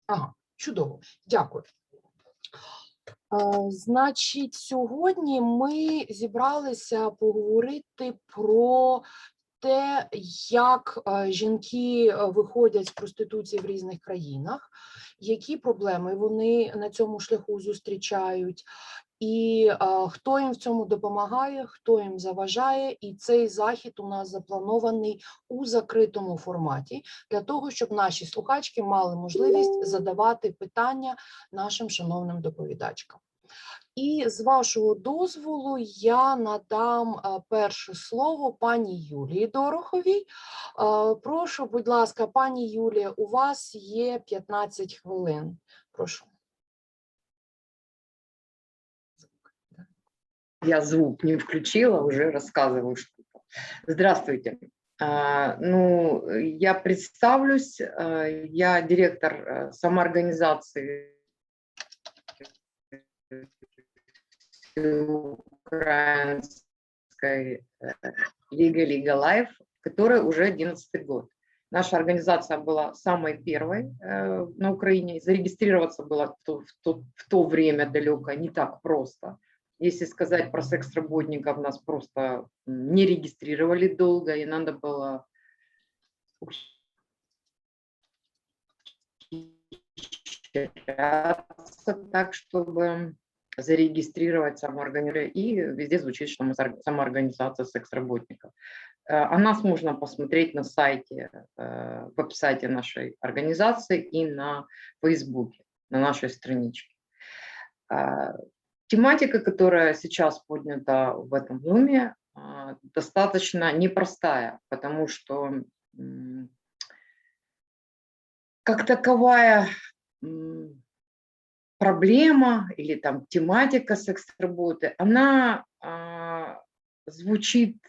Ага, чудово, дякую. Значить, сьогодні ми зібралися поговорити про те, як жінки виходять з проституції в різних країнах, які проблеми вони на цьому шляху зустрічають, і хто їм в цьому допомагає, хто їм заважає. І цей захід у нас запланований у закритому форматі, для того, щоб наші слухачки мали можливість задавати питання нашим шановним доповідачкам. І з вашого дозволу я надам перше слово пані Юлії Дороховій. Прошу, будь ласка, пані Юлія, у вас є 15 хвилин. Прошу. Я звук не включила, уже рассказываю что-то. Здравствуйте. Я представлюсь. Я директор самоорганизации украинской Лига Life, которая уже 11-й год. Наша организация была самой первой на Украине. Зарегистрироваться было в то время далекое не так просто. Если сказать про секс-работников, нас просто не регистрировали долго, и надо было так, чтобы зарегистрировать самоорганизацию. И везде звучит, что мы самоорганизация секс-работников. О нас можно посмотреть на сайте, веб-сайте нашей организации и на Фейсбуке, на нашей страничке. Тематика, которая сейчас поднята в этом зуме, достаточно непростая, потому что как таковая проблема или там тематика секс-работы, она звучит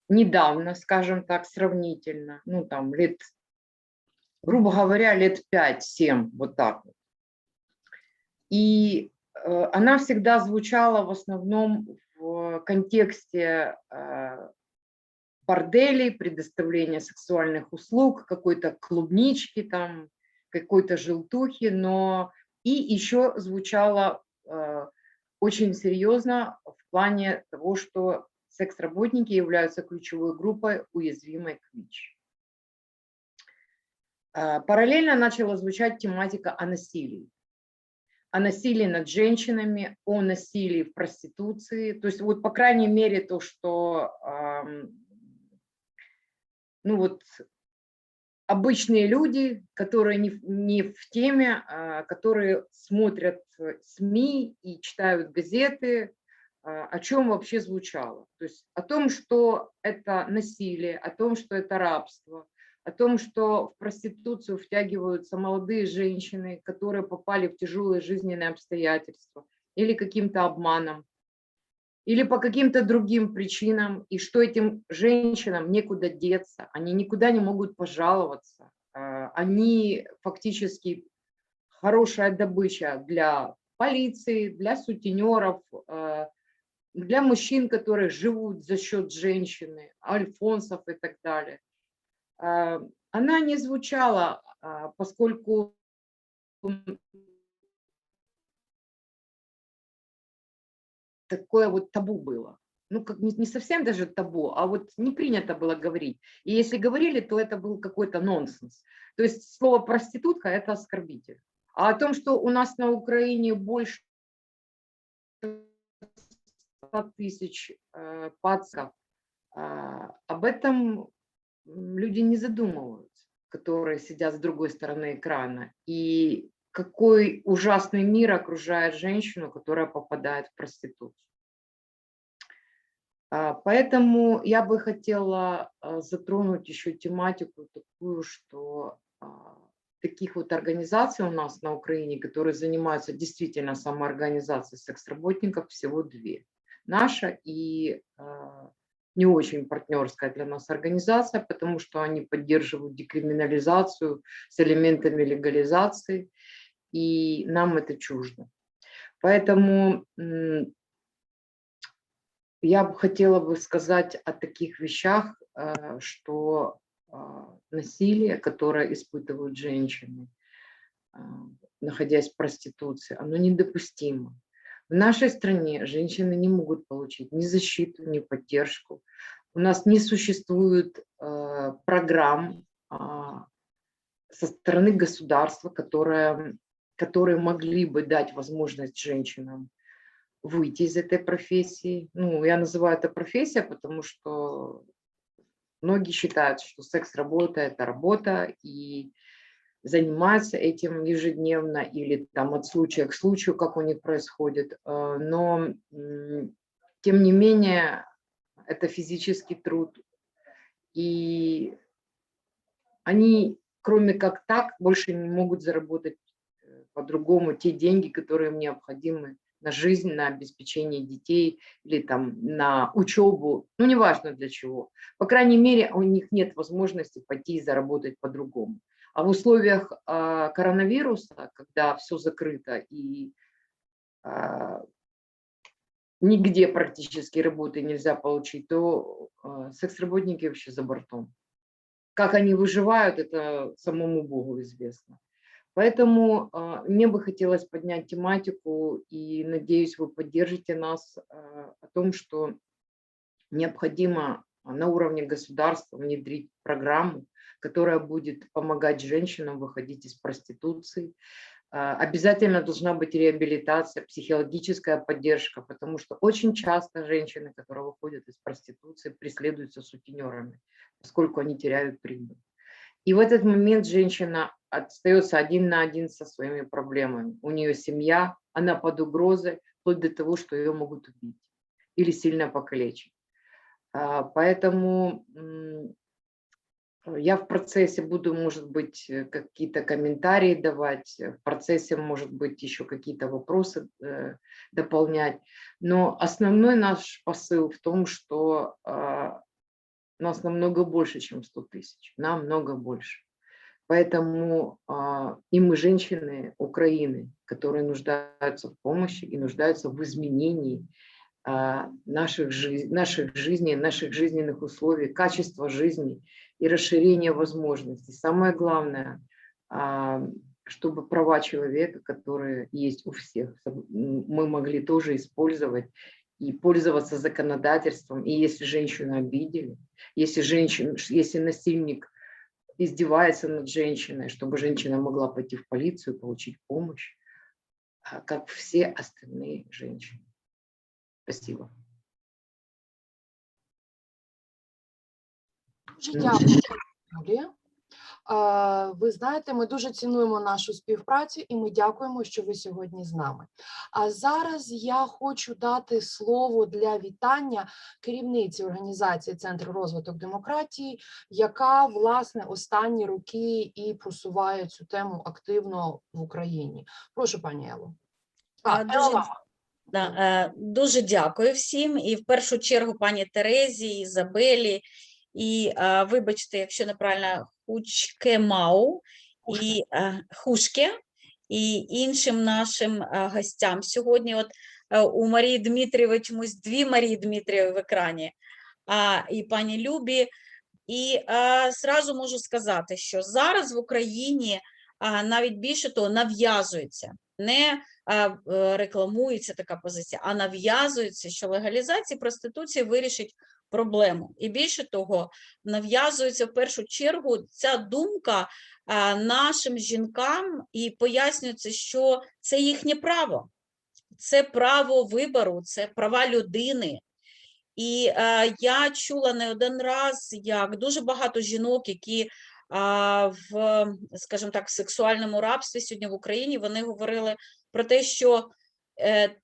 недавно, скажем так, сравнительно, грубо говоря, лет 5-7, вот так вот. И она всегда звучала в основном в контексте борделей, предоставления сексуальных услуг, какой-то клубнички, там, какой-то желтухи, но и еще звучала очень серьезно в плане того, что секс-работники являются ключевой группой, уязвимой к ВИЧ. Параллельно начала звучать тематика о насилии. О насилии над женщинами, о насилии в проституции. То есть вот, по крайней мере, то, что обычные люди, которые не в теме, которые смотрят СМИ и читают газеты, о чем вообще звучало. То есть о том, что это насилие, о том, что это рабство, о том, что в проституцию втягиваются молодые женщины, которые попали в тяжелые жизненные обстоятельства или каким-то обманом, или по каким-то другим причинам, и что этим женщинам некуда деться, они никуда не могут пожаловаться, они фактически хорошая добыча для полиции, для сутенеров, для мужчин, которые живут за счет женщины, альфонсов и так далее. Она не звучала, поскольку такое вот табу было. Как не совсем даже табу, а вот не принято было говорить. И если говорили, то это был какой-то нонсенс. То есть слово проститутка – это оскорбитель. А о том, что у нас на Украине больше 100 тысяч пацанов, об этом люди не задумываются, которые сидят с другой стороны экрана. И какой ужасный мир окружает женщину, которая попадает в проституцию. Поэтому я бы хотела затронуть еще тематику такую, что таких вот организаций у нас на Украине, которые занимаются действительно самоорганизацией секс-работников, всего 2. Наша и не очень партнерская для нас организация, потому что они поддерживают декриминализацию с элементами легализации, и нам это чуждо. Поэтому я бы хотела сказать о таких вещах, что насилие, которое испытывают женщины, находясь в проституции, оно недопустимо. В нашей стране женщины не могут получить ни защиту, ни поддержку. У нас не существует программ со стороны государства, которые могли бы дать возможность женщинам выйти из этой профессии. Ну, я называю это профессия, потому что многие считают, что секс-работа – это работа, и занимаются этим ежедневно или там от случая к случаю, как у них происходит. Но, тем не менее, это физический труд. И они, кроме как так, больше не могут заработать по-другому те деньги, которые им необходимы на жизнь, на обеспечение детей или там на учебу, ну неважно для чего. По крайней мере, у них нет возможности пойти и заработать по-другому. А в условиях коронавируса, когда все закрыто и нигде практически работы нельзя получить, то секс-работники вообще за бортом. Как они выживают, это самому Богу известно. Поэтому мне бы хотелось поднять тематику, и надеюсь, вы поддержите нас о том, что необходимо на уровне государства внедрить программу, которая будет помогать женщинам выходить из проституции. Обязательно должна быть реабилитация, психологическая поддержка, потому что очень часто женщины, которые выходят из проституции, преследуются сутенерами, поскольку они теряют прибыль. И в этот момент женщина остается один на один со своими проблемами. У нее семья, она под угрозой, вплоть до того, что ее могут убить или сильно покалечить. Поэтому я в процессе буду, может быть, какие-то комментарии давать, в процессе, может быть, еще какие-то вопросы дополнять. Но основной наш посыл в том, что нас намного больше, чем 100 тысяч, намного больше. Поэтому и мы, женщины Украины, которые нуждаются в помощи и нуждаются в изменении наших жизней, наших жизненных условий, качества жизни и расширения возможностей. Самое главное, чтобы права человека, которые есть у всех, мы могли тоже использовать и пользоваться законодательством. И если женщину обидели, если насильник издевается над женщиной, чтобы женщина могла пойти в полицию, получить помощь, как все остальные женщины. Спасибо. Дуже дякую, Юлія. Ви знаєте, ми дуже цінуємо нашу співпрацю і ми дякуємо, що ви сьогодні з нами. А зараз я хочу дати слово для вітання керівниці організації Центр розвиток демократії, яка, власне, останні роки і просуває цю тему активно в Україні. Прошу, пані Ело. Дуже дякую всім, і в першу чергу пані Терезі, Ізабелі, і вибачте, якщо неправильно, Хушке і іншим нашим гостям сьогодні. От у Марії Дмитрієвої чомусь дві Марії Дмитрієвої в екрані, і пані Любі. І зразу можу сказати, що зараз в Україні навіть більше того нав'язується, не рекламується така позиція, а нав'язується, що легалізація проституції вирішить проблему. І більше того, нав'язується в першу чергу ця думка нашим жінкам і пояснюється, що це їхнє право, це право вибору, це права людини. І я чула не один раз, як дуже багато жінок, які в, скажімо так, сексуальному рабстві сьогодні в Україні, вони говорили про те, що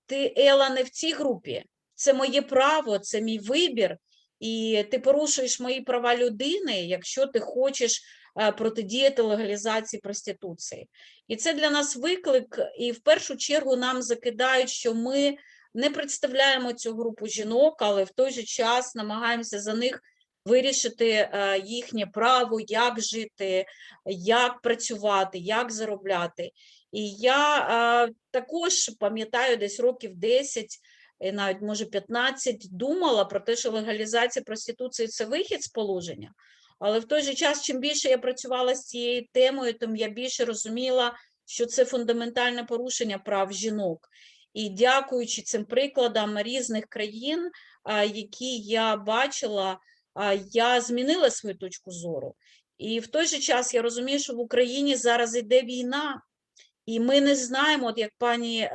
ти, Ела, не в цій групі, це моє право, це мій вибір, і ти порушуєш мої права людини, якщо ти хочеш протидіяти легалізації проституції. І це для нас виклик, і в першу чергу нам закидають, що ми не представляємо цю групу жінок, але в той же час намагаємося за них вирішити їхнє право, як жити, як працювати, як заробляти. І я також пам'ятаю, десь років 10, навіть, може, 15, думала про те, що легалізація проституції – це вихід з положення. Але в той же час, чим більше я працювала з цією темою, тим я більше розуміла, що це фундаментальне порушення прав жінок. І дякуючи цим прикладам різних країн, які я бачила, я змінила свою точку зору. І в той же час я розумію, що в Україні зараз йде війна, і ми не знаємо, от як пані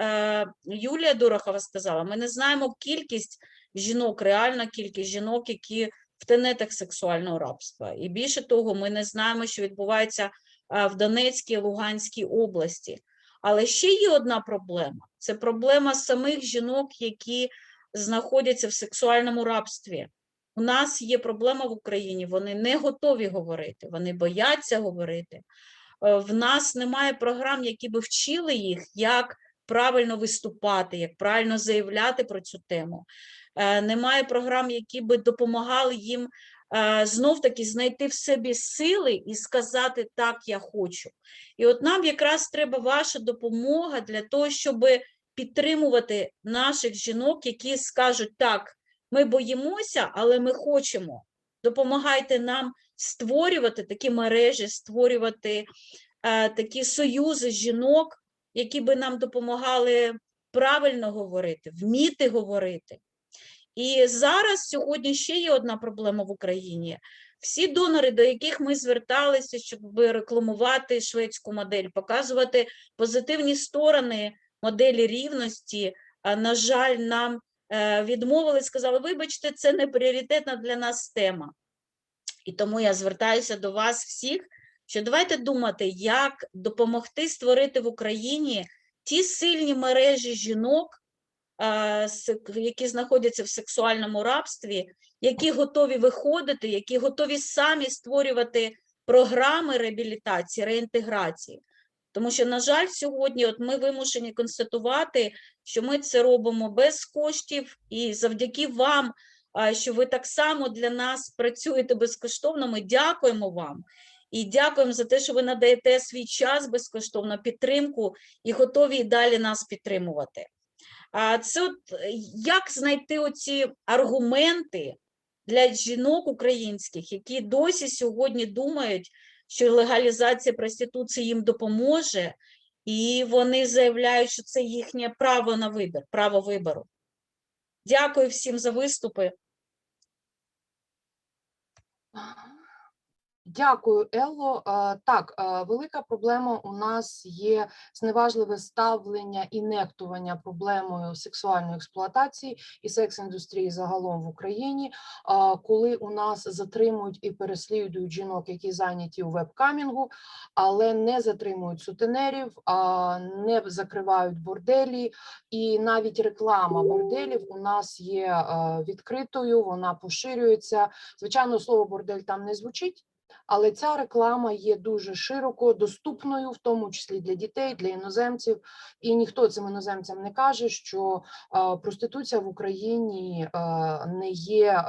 Юлія Дорохова сказала, ми не знаємо кількість жінок, реальна кількість жінок, які в тенетах сексуального рабства. І більше того, ми не знаємо, що відбувається в Донецькій і Луганській області. Але ще є одна проблема. Це проблема самих жінок, які знаходяться в сексуальному рабстві. У нас є проблема в Україні, вони не готові говорити, вони бояться говорити. В нас немає програм, які би вчили їх, як правильно виступати, як правильно заявляти про цю тему. Немає програм, які би допомагали їм знов-таки знайти в собі сили і сказати «так, я хочу». І от нам якраз треба ваша допомога для того, щоб підтримувати наших жінок, які скажуть «так, ми боїмося, але ми хочемо». Допомагайте нам створювати такі мережі, створювати такі союзи жінок, які би нам допомагали правильно говорити, вміти говорити. І зараз, сьогодні ще є одна проблема в Україні. Всі донори, до яких ми зверталися, щоб рекламувати шведську модель, показувати позитивні сторони моделі рівності, на жаль, нам відмовили, сказали, вибачте, це не пріоритетна для нас тема. І тому я звертаюся до вас всіх, що давайте думати, як допомогти створити в Україні ті сильні мережі жінок, які знаходяться в сексуальному рабстві, які готові виходити, які готові самі створювати програми реабілітації, реінтеграції. Тому що, на жаль, сьогодні от ми вимушені констатувати, що ми це робимо без коштів, і завдяки вам, що ви так само для нас працюєте безкоштовно, ми дякуємо вам. І дякуємо за те, що ви надаєте свій час безкоштовно, підтримку і готові і далі нас підтримувати. Це от, як знайти оці аргументи для жінок українських, які досі сьогодні думають, що легалізація проституції їм допоможе, і вони заявляють, що це їхнє право на вибір, право вибору. Дякую всім за виступи. Дякую, Елло. Так, велика проблема у нас є зневажливе ставлення і нехтування проблемою сексуальної експлуатації і секс-індустрії загалом в Україні, коли у нас затримують і переслідують жінок, які зайняті у вебкамінгу, але не затримують сутенерів, не закривають борделі, і навіть реклама борделів у нас є відкритою, вона поширюється. Звичайно, слово бордель там не звучить, але ця реклама є дуже широко доступною, в тому числі для дітей, для іноземців. І ніхто цим іноземцям не каже, що проституція в Україні не є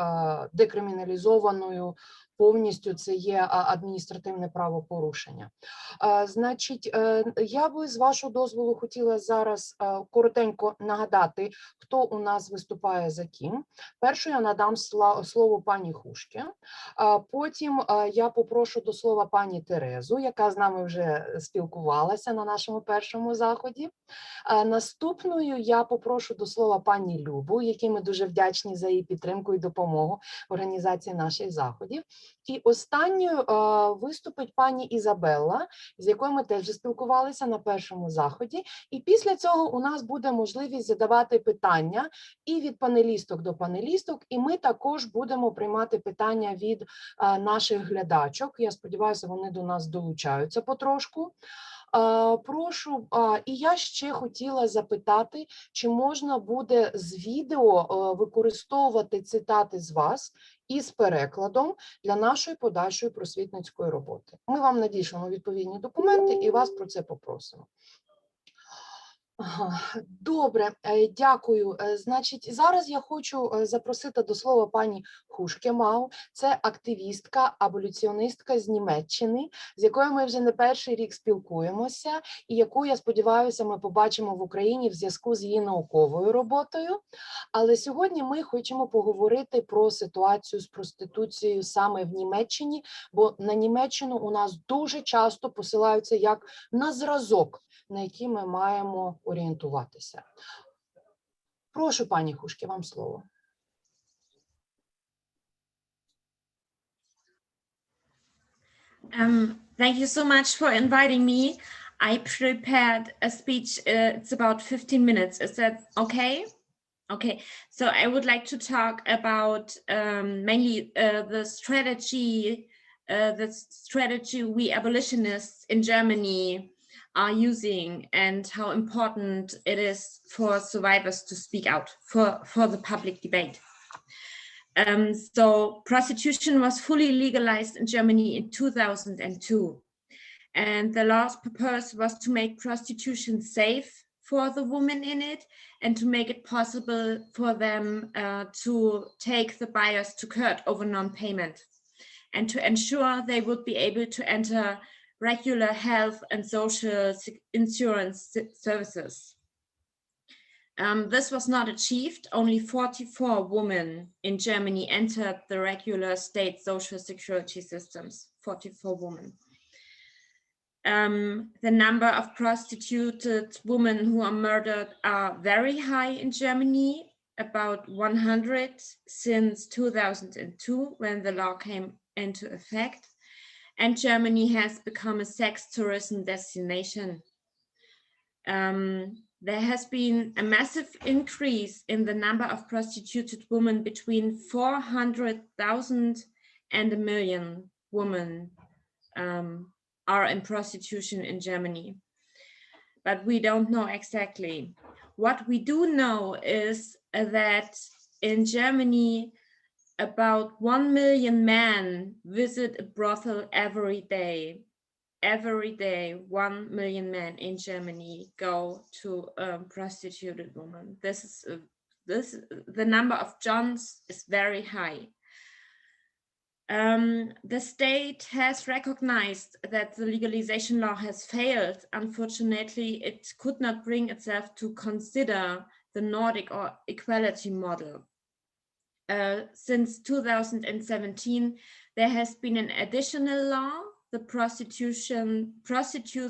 декриміналізованою повністю, це є адміністративне правопорушення. Значить, я би з вашого дозволу хотіла зараз коротенько нагадати, хто у нас виступає за ким. Першу я надам слово пані Хушке, потім я попрошу до слова пані Терезу, яка з нами вже спілкувалася на нашому першому заході. Наступною я попрошу до слова пані Любу, якій ми дуже вдячні за її підтримку і допомогу в організації наших заходів. І останньою виступить пані Ізабелла, з якою ми теж спілкувалися на першому заході. І після цього у нас буде можливість задавати питання і від панелісток до панелісток, і ми також будемо приймати питання від наших глядачок. Я сподіваюся, вони до нас долучаються потрошку. Прошу, і я ще хотіла запитати, чи можна буде з відео використовувати цитати з вас із перекладом для нашої подальшої просвітницької роботи. Ми вам надішлемо відповідні документи і вас про це попросимо. Ага, добре, дякую. Значить, зараз я хочу запросити до слова пані Хушкемау. Це активістка, аболіціоністка з Німеччини, з якою ми вже не перший рік спілкуємося, і яку, я сподіваюся, ми побачимо в Україні в зв'язку з її науковою роботою. Але сьогодні ми хочемо поговорити про ситуацію з проституцією саме в Німеччині, бо на Німеччину у нас дуже часто посилаються як на зразок, на які ми маємо орієнтуватися. Прошу, пані Хушке, вам слово. Thank you so much for inviting me. I prepared a speech. It's about 15 minutes. Is that okay? Okay, so I would like to talk about mainly the strategy we abolitionists in Germany are using and how important it is for survivors to speak out for the public debate. So prostitution was fully legalized in Germany in 2002. And the law's purpose was to make prostitution safe for the women in it and to make it possible for them to take the buyers to court over non-payment and to ensure they would be able to enter regular health and social insurance services. This was not achieved. Only 44 women in Germany entered the regular state social security systems, 44 women. The number of prostituted women who are murdered are very high in Germany, about 100 since 2002 when the law came into effect. And Germany has become a sex tourism destination. There has been a massive increase in the number of prostituted women. Between 400,000 and 1 million women are in prostitution in Germany, but we don't know exactly. What we do know is that in Germany, about 1 million men visit a brothel every day. Every day, 1 million men in Germany go to a prostituted woman. The number of Johns is very high. The state has recognized that the legalization law has failed. Unfortunately, it could not bring itself to consider the Nordic or equality model. Since 2017, there has been an additional law, the Prostitutes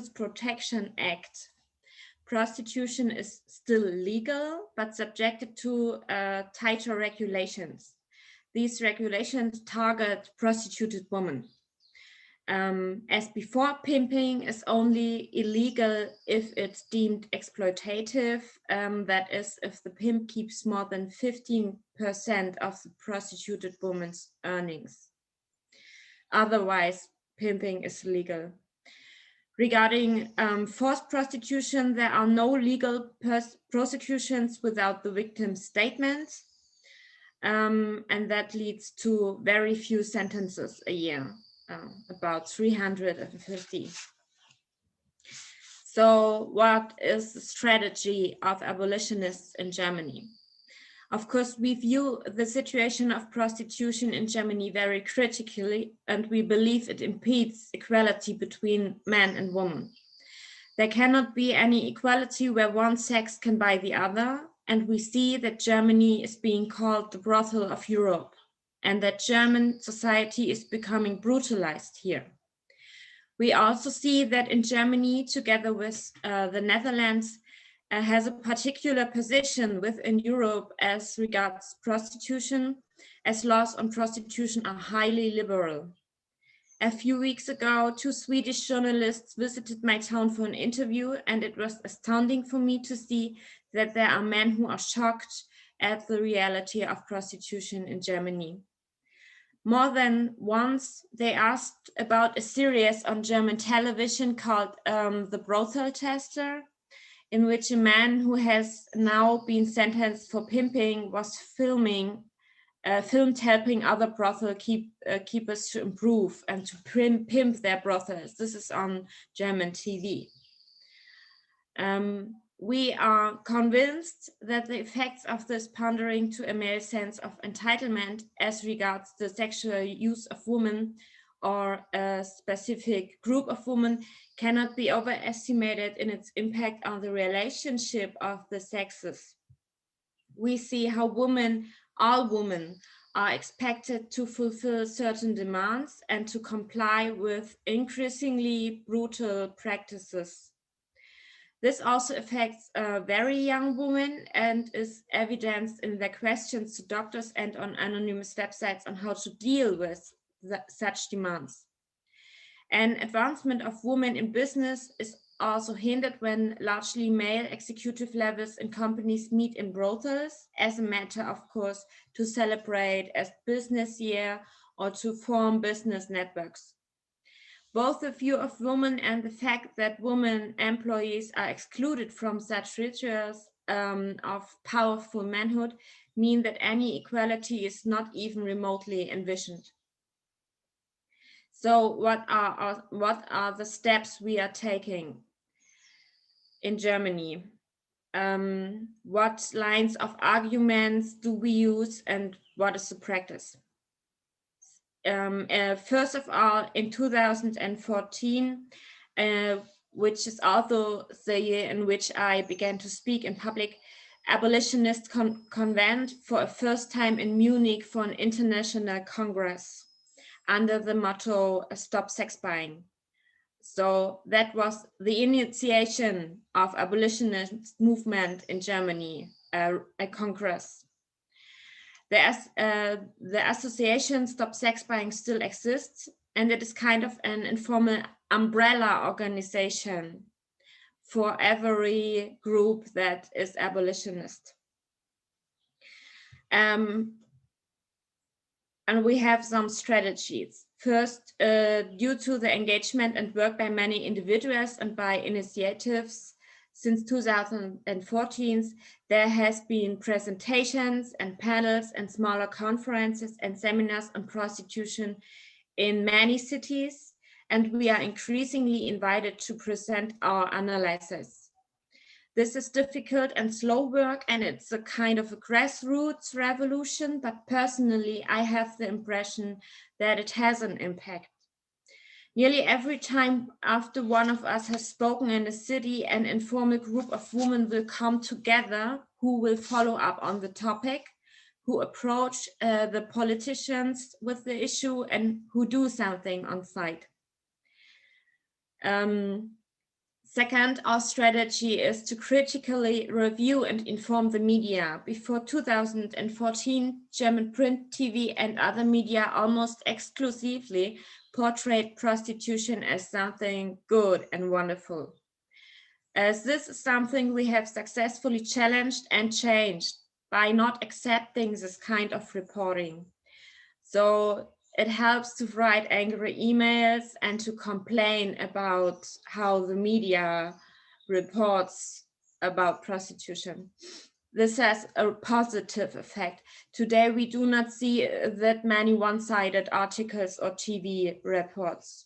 Protection Act. Prostitution is still legal, but subjected to tighter regulations. These regulations target prostituted women. As before, pimping is only illegal if it's deemed exploitative. That is, if the pimp keeps more than 15% of the prostituted woman's earnings. Otherwise, pimping is legal. Regarding forced prostitution, there are no legal prosecutions without the victim's statement. And that leads to very few sentences a year, about 350. So what is the strategy of abolitionists in Germany? Of course, we view the situation of prostitution in Germany very critically, and we believe it impedes equality between man and woman. There cannot be any equality where one sex can buy the other, and we see that Germany is being called the brothel of Europe, and that German society is becoming brutalized here. We also see that in Germany, together with the Netherlands, has a particular position within Europe as regards prostitution, as laws on prostitution are highly liberal. A few weeks ago, 2 Swedish journalists visited my town for an interview, and it was astounding for me to see that there are men who are shocked at the reality of prostitution in Germany. More than once, they asked about a series on German television called The Brothel Tester, in which a man who has now been sentenced for pimping was filmed helping other brothel keepers to improve and to pimp their brothels. This is on German TV. we are convinced that the effects of this pandering to a male sense of entitlement as regards the sexual use of women or a specific group of women cannot be overestimated in its impact on the relationship of the sexes. We see how all women are expected to fulfill certain demands and to comply with increasingly brutal practices. This also affects very young women and is evidenced in their questions to doctors and on anonymous websites on how to deal with such demands. An advancement of women in business is also hindered when largely male executive levels in companies meet in brothels as a matter of course to celebrate a business year or to form business networks. Both the view of women and the fact that women employees are excluded from such rituals of powerful manhood mean that any equality is not even remotely envisioned. So what are the steps we are taking in Germany? What lines of arguments do we use and what is the practice? First of all, in 2014, which is also the year in which I began to speak in public, Abolitionists convened for a first time in Munich for an international congress under the motto, Stop Sex Buying. So that was the initiation of abolitionist movement in Germany, a congress. The association Stop Sex Buying still exists, and it is kind of an informal umbrella organization for every group that is abolitionist. And we have some strategies. First, due to the engagement and work by many individuals and by initiatives since 2014, there has been presentations and panels and smaller conferences and seminars on prostitution in many cities, and we are increasingly invited to present our analysis. This is difficult and slow work, and it's a kind of a grassroots revolution, but personally, I have the impression that it has an impact. Nearly every time after one of us has spoken in a city, an informal group of women will come together who will follow up on the topic, who approach the politicians with the issue and who do something on site. Second, our strategy is to critically review and inform the media. Before 2014, German print, TV, and other media almost exclusively portrayed prostitution as something good and wonderful. As this is something we have successfully challenged and changed by not accepting this kind of reporting. So it helps to write angry emails and to complain about how the media reports about prostitution. This has a positive effect. Today, we do not see that many one-sided articles or TV reports.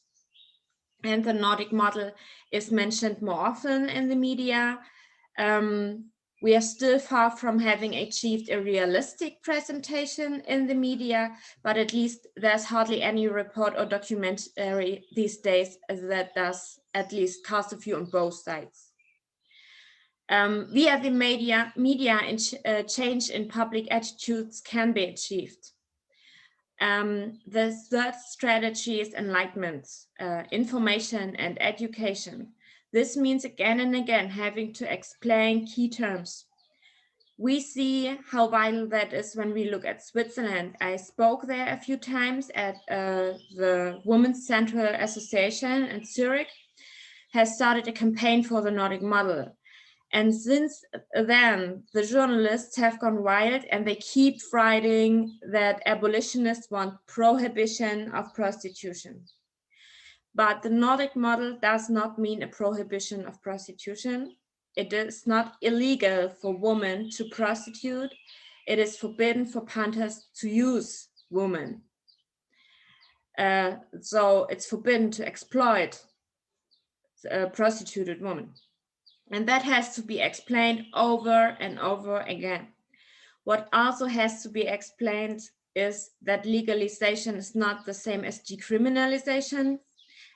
And the Nordic model is mentioned more often in the media. We are still far from having achieved a realistic presentation in the media, but at least there's hardly any report or documentary these days that does at least cast a view on both sides. Via the media change in public attitudes can be achieved. The third strategy is enlightenment, information and education. This means again and again having to explain key terms. We see how vital that is when we look at Switzerland. I spoke there a few times at the Women's Central Association in Zurich, has started a campaign for the Nordic model. And since then, the journalists have gone wild and they keep writing that abolitionists want prohibition of prostitution. But the Nordic model does not mean a prohibition of prostitution. It is not illegal for women to prostitute. It is forbidden for punters to use women. So it's forbidden to exploit a prostituted woman. And that has to be explained over and over again. What also has to be explained is that legalization is not the same as decriminalization.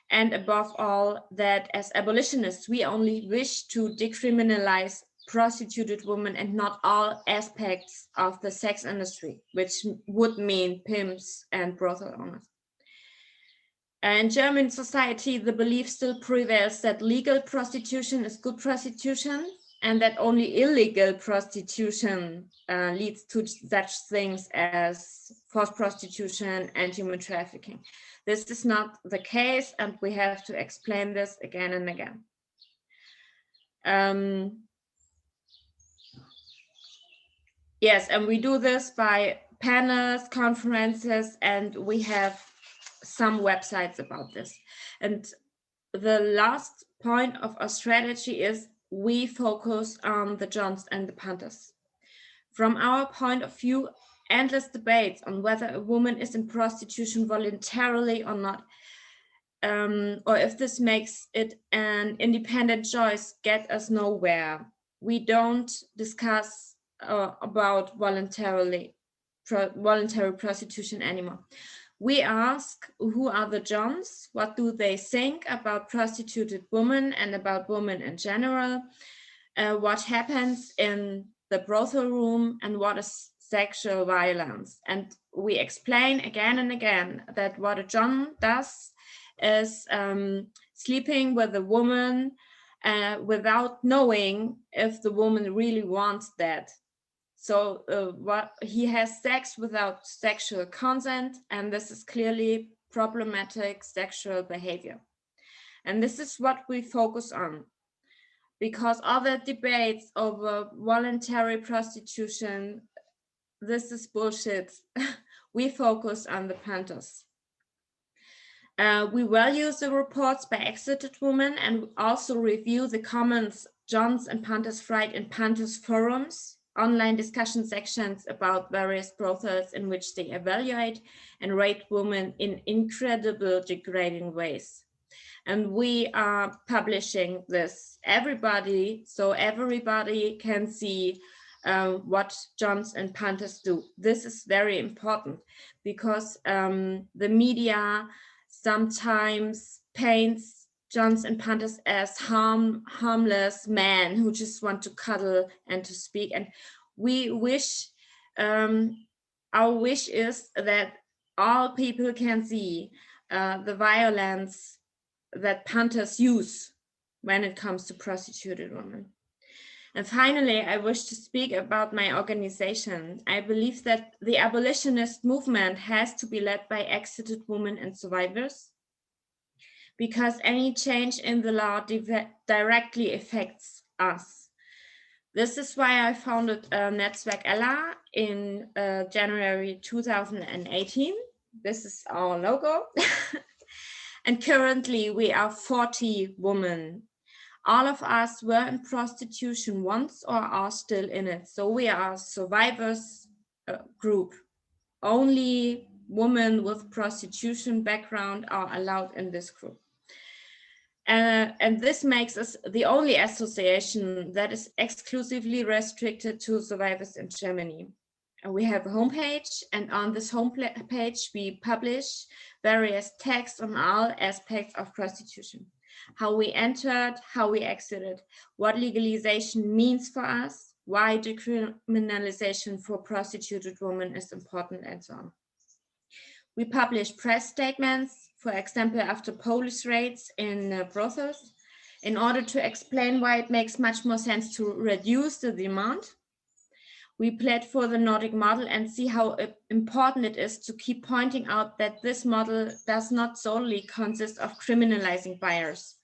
And above all, that as abolitionists, we only wish to decriminalize prostituted women and not all aspects of the sex industry, which would mean pimps and brothel owners. In German society, the belief still prevails that legal prostitution is good prostitution and that only illegal prostitution leads to such things as forced prostitution and human trafficking. This is not the case, and we have to explain this again and again. Yes, and we do this by panels, conferences, and we have some websites about this. And the last point of our strategy is we focus on the Johns and the Panthers. From our point of view, endless debates on whether a woman is in prostitution voluntarily or not, or if this makes it an independent choice, get us nowhere. We don't discuss about voluntary prostitution anymore. We ask, who are the Johns? What do they think about prostituted women and about women in general? What happens in the brothel room and what is sexual violence? And we explain again and again that what a John does is sleeping with a woman without knowing if the woman really wants that. So what he has sex without sexual consent, and this is clearly problematic sexual behavior. And this is what we focus on, because other debates over voluntary prostitution, this is bullshit. We focus on the Panthers. We value the reports by exited women and also review the comments Johns and Panthers write in Panthers forums, online discussion sections about various brothels in which they evaluate and rate women in incredible degrading ways. And we are publishing this so everybody can see what Johns and Panthers do. This is very important because the media sometimes paints Johns and Panthers as harmless men who just want to cuddle and to speak. And we wish, our wish is that all people can see the violence that Panthers use when it comes to prostituted women. And finally, I wish to speak about my organization. I believe that the abolitionist movement has to be led by exited women and survivors, because any change in the law directly affects us. This is why I founded Netzwerk Ella in January 2018. This is our logo. And currently we are 40 women. All of us were in prostitution once or are still in it. So we are a survivors group. Only women with prostitution background are allowed in this group. And this makes us the only association that is exclusively restricted to survivors in Germany. And we have a homepage, and on this homepage we publish various texts on all aspects of prostitution. How we entered, how we exited, what legalization means for us, why decriminalization for prostituted women is important, and so on. We publish press statements, for example, after police raids in brothels, in order to explain why it makes much more sense to reduce the demand. We plead for the Nordic model and see how important it is to keep pointing out that this model does not solely consist of criminalizing buyers,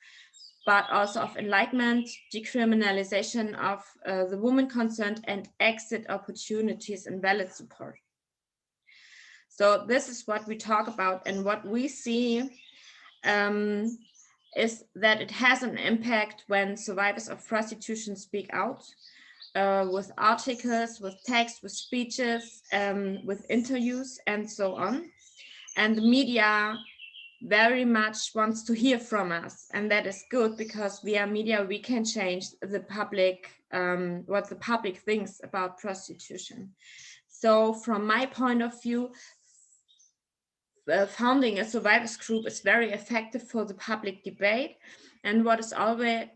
but also of enlightenment, decriminalization of the woman concerned, and exit opportunities and valid support. So this is what we talk about, and what we see is that it has an impact when survivors of prostitution speak out, with articles, with text, with speeches, with interviews, and so on. And the media very much wants to hear from us, and that is good because via media we can change the public, what the public thinks about prostitution. So from my point of view, founding a survivors group is very effective for the public debate, and what is always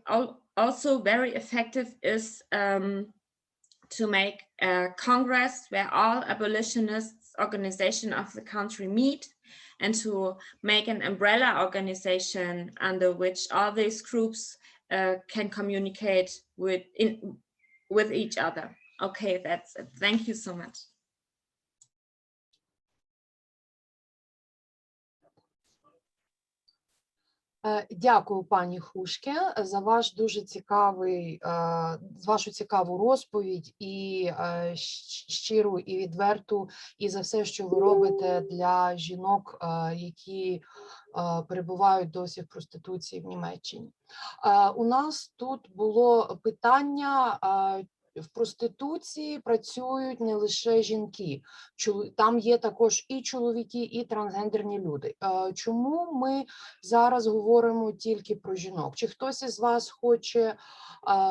also very effective is to make a congress where all abolitionists organizations of the country meet, and to make an umbrella organization under which all these groups can communicate with each other. Okay, that's it. Thank you so much. Дякую, пані Хушке, за ваш дуже цікавий, вашу цікаву розповідь і щиру і відверту, і за все, що ви робите для жінок, які перебувають досі в проституції в Німеччині. У нас тут було питання. В проституції працюють не лише жінки, там є також і чоловіки, і трансгендерні люди. Чому ми зараз говоримо тільки про жінок? Чи хтось із вас хоче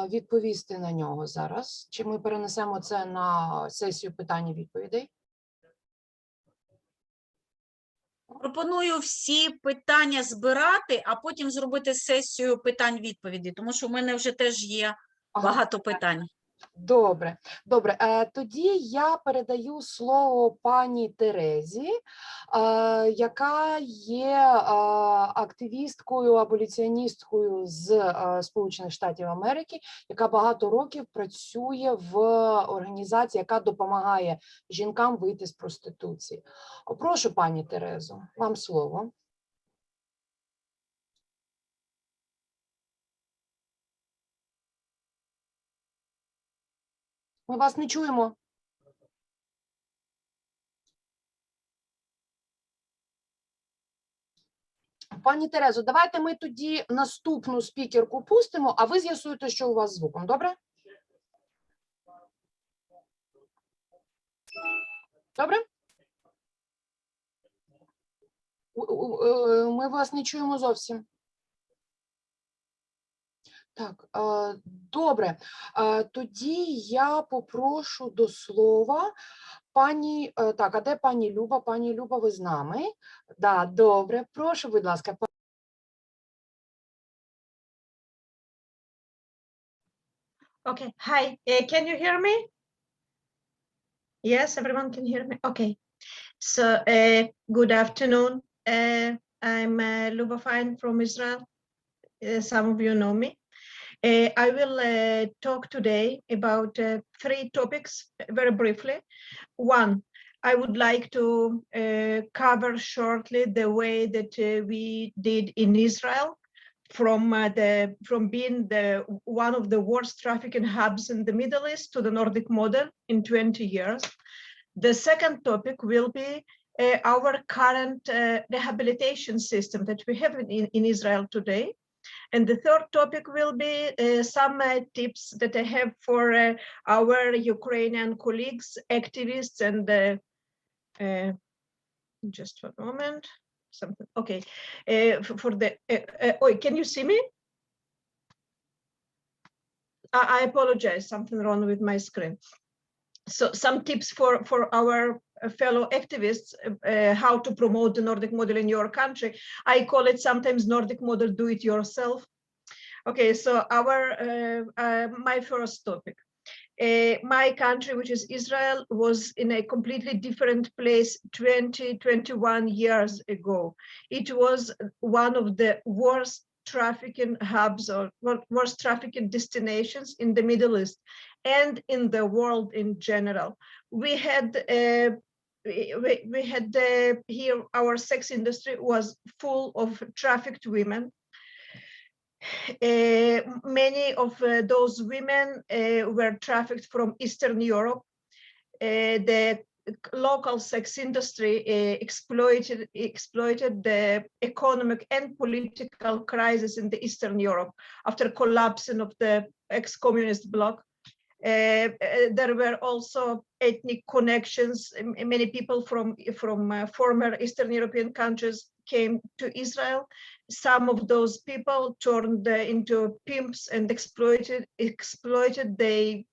відповісти на нього зараз? Чи ми перенесемо це на сесію питань і відповідей? Пропоную всі питання збирати, а потім зробити сесію питань-відповідей, тому що в мене вже теж є багато питань. Добре, добре. Тоді я передаю слово пані Терезі, яка є активісткою, аболіціоністкою з Сполучених Штатів Америки, яка багато років працює в організації, яка допомагає жінкам вийти з проституції. Прошу, пані Терезо, вам слово. Ми вас не чуємо. Пані Терезо, давайте ми тоді наступну спікерку пустимо, а ви з'ясуєте, що у вас з звуком, добре? Добре? Ми вас не чуємо зовсім. Так, добре. Тоді я попрошу до слова пані, так, а де пані Люба? Пані Люба, ви з нами? Да, добре, прошу, будь ласка. Okay, hi, can you hear me? Yes, everyone can hear me. Okay, so good afternoon. I'm Luba Fine from Israel. Some of you know me. I will talk today about 3 topics very briefly. One, I would like to cover shortly the way that we did in Israel from being one of the worst trafficking hubs in the Middle East to the Nordic model in 20 years. The second topic will be our current rehabilitation system that we have in Israel today. And the third topic will be some tips that I have for our Ukrainian colleagues, activists, and just one moment. Something okay. For the oh, can you see me? I apologize. Something wrong with my screen. So some tips for our fellow activists, how to promote the Nordic model in your country. I call it sometimes Nordic model do it yourself. Okay, so my first topic. My country, which is Israel, was in a completely different place 21 years ago. It was one of the worst trafficking hubs or worst trafficking destinations in the Middle East and in the world in general. We had here our sex industry was full of trafficked women. Many of those women were trafficked from Eastern Europe. The local sex industry exploited the economic and political crisis in the Eastern Europe after collapsing of the ex-communist bloc. There were also ethnic connections. Many people from former Eastern European countries came to Israel. Some of those people turned into pimps and exploited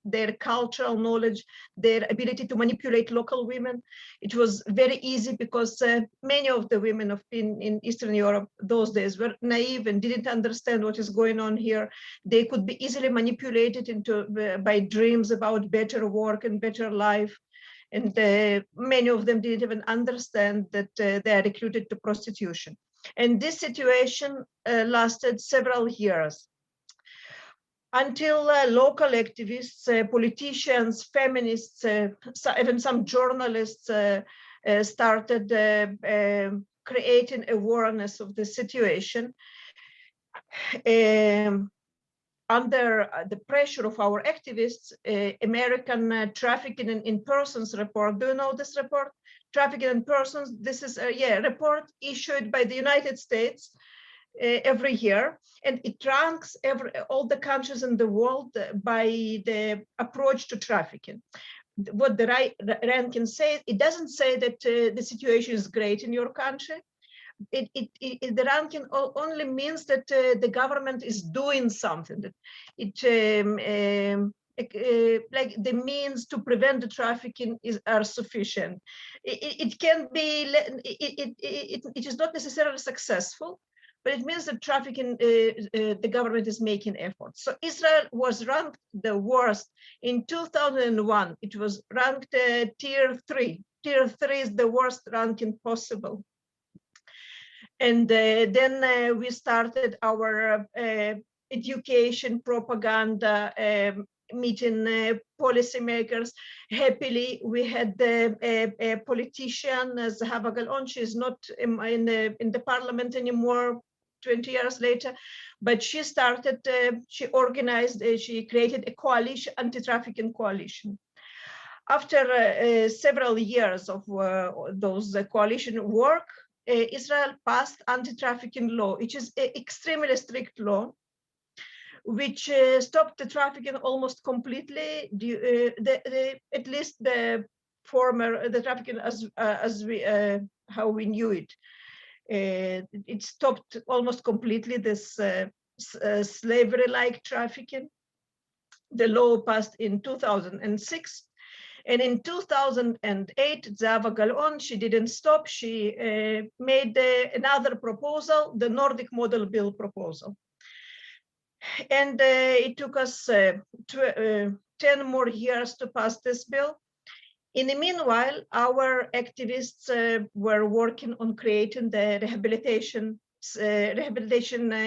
their cultural knowledge, their ability to manipulate local women. It was very easy because many of the women in Eastern Europe those days were naive and didn't understand what is going on here. They could be easily manipulated by dreams about better work and better life. And many of them didn't even understand that they are recruited to prostitution. And this situation lasted several years until local activists, politicians, feminists, even some journalists started creating awareness of the situation. Under the pressure of our activists, American Trafficking in Persons report. Do you know this report? Trafficking in Persons. This is a report issued by the United States every year, and it ranks all the countries in the world by the approach to trafficking. What the ranking says, it doesn't say that the situation is great in your country. The ranking only means that the government is doing something. That like the means to prevent the trafficking are sufficient. It can be. It is not necessarily successful, but it means that trafficking, the government is making efforts. So Israel was ranked the worst in 2001. It was ranked tier 3. Tier 3 is the worst ranking possible. And then we started our education propaganda, meeting policymakers. Happily, we had a politician, Zahava Galon. She's not in the parliament anymore 20 years later, but she started, she organized, she created a coalition, Anti-Trafficking Coalition. After several years of those coalition work, Israel passed Anti-Trafficking Law, which is an extremely strict law, which stopped the trafficking almost completely. At least the trafficking as we how we knew it. It stopped almost completely this slavery-like trafficking. The law passed in 2006. And in 2008, Zahava Galon, she didn't stop. She made another proposal, the Nordic model bill proposal. And it took us 10 more years to pass this bill. In the meanwhile, our activists were working on creating the rehabilitation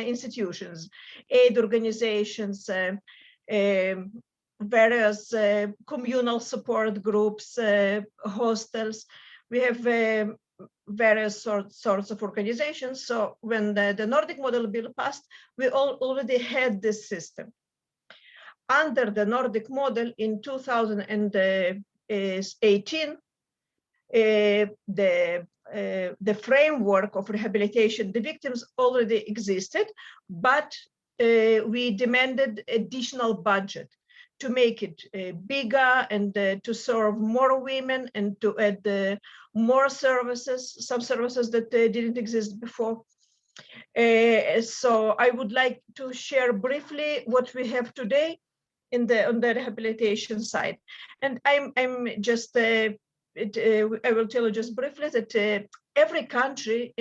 institutions, aid organizations, various communal support groups, hostels. We have various sorts of organizations. So when the Nordic model bill passed, we already had this system. Under the Nordic model in 2018, the framework of rehabilitation, the victims already existed, but we demanded additional budget to make it bigger and to serve more women and to add more services, some services that didn't exist before. So I would like to share briefly what we have today on the rehabilitation side. And I'm just, I will tell you just briefly that every country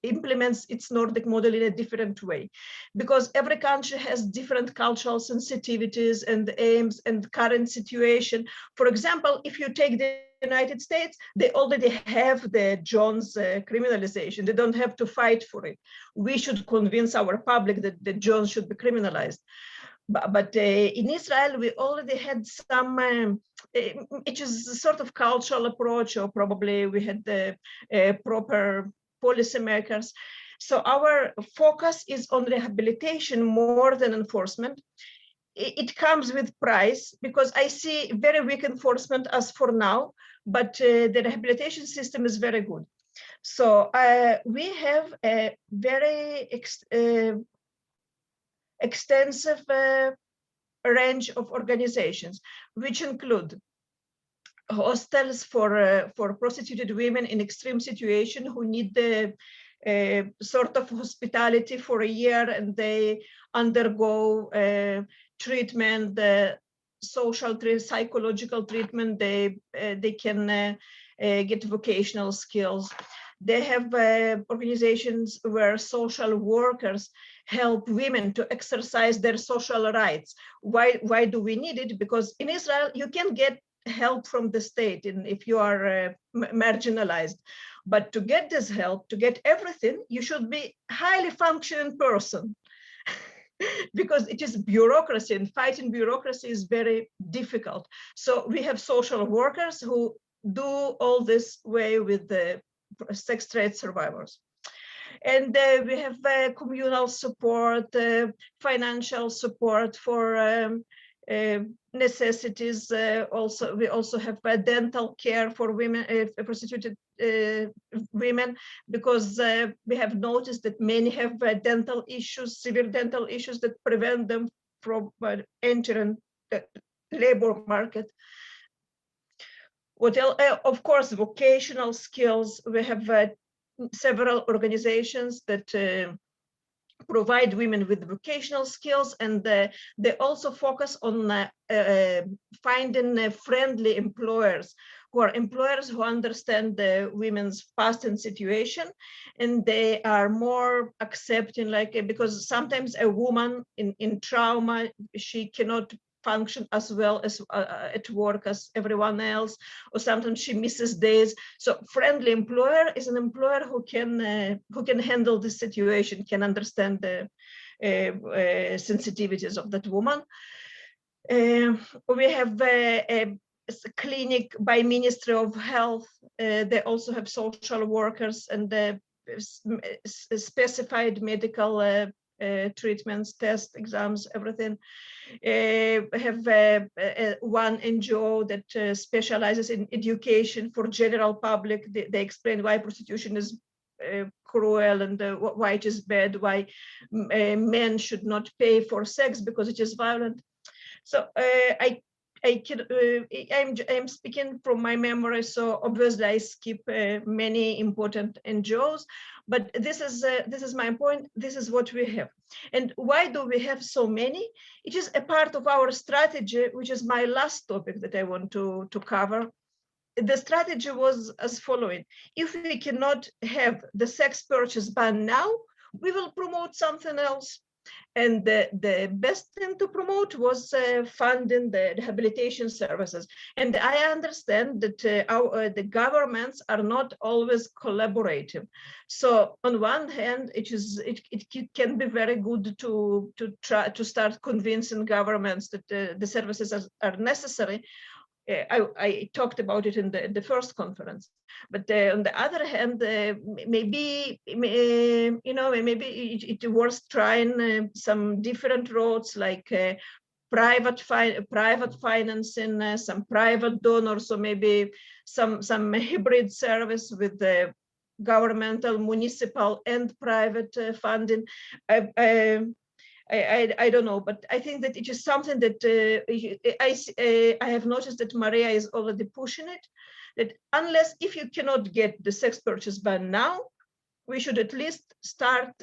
implements its Nordic model in a different way, because every country has different cultural sensitivities and aims and current situation. For example, if you take the United States, they already have the Jones criminalization. They don't have to fight for it. We should convince our public that the Jones should be criminalized. But in Israel, we already had some, it is a sort of cultural approach, or probably we had the proper policymakers. So our focus is on rehabilitation more than enforcement. It comes with price, because I see very weak enforcement as for now, but the rehabilitation system is very good. So we have a very extensive range of organizations, which include hostels for prostituted women in extreme situation who need the sort of hospitality for a year, and they undergo treatment, social psychological treatment. They can get vocational skills. They have organizations where social workers help women to exercise their social rights. Why do we need it? Because in Israel, you can get help from the state if you are marginalized. But to get this help, to get everything, you should be a highly functioning person. Because it is bureaucracy, and fighting bureaucracy is very difficult. So we have social workers who do all this way with the sex trade survivors. And we have communal support, financial support for necessities. We also have dental care for women, prostituted women, because we have noticed that many have dental issues, severe dental issues that prevent them from entering the labor market. What else? Of course, vocational skills. We have several organizations that provide women with vocational skills, and they also focus on finding friendly employers who understand the women's past and situation, and they are more accepting, because sometimes a woman in trauma, she cannot function as well as at work as everyone else, or sometimes she misses days. So friendly employer is an employer who can handle the situation, can understand the sensitivities of that woman. We have a clinic by Ministry of Health. They also have social workers and specified medical treatments, tests, exams, everything. Have one NGO that specializes in education for general public. They explain why prostitution is cruel and why it is bad, why men should not pay for sex because it is violent. So I'm speaking from my memory, so obviously I skip many important NGOs, but this is my point. This is what we have. And why do we have so many? It is a part of our strategy, which is my last topic that I want to cover. The strategy was as following: if we cannot have the sex purchase ban now, we will promote something else. And the best thing to promote was funding the rehabilitation services. And I understand that the governments are not always collaborative. So on one hand, it can be very good to try to start convincing governments that the services are necessary. I talked about it in the first conference, but on the other hand, maybe it was trying some different roads, like private financing, some private donors, or maybe some hybrid service with the governmental, municipal, and private funding. I don't know, but I think that it is something that I have noticed that Maria is already pushing it, that unless if you cannot get the sex purchase ban now, we should at least start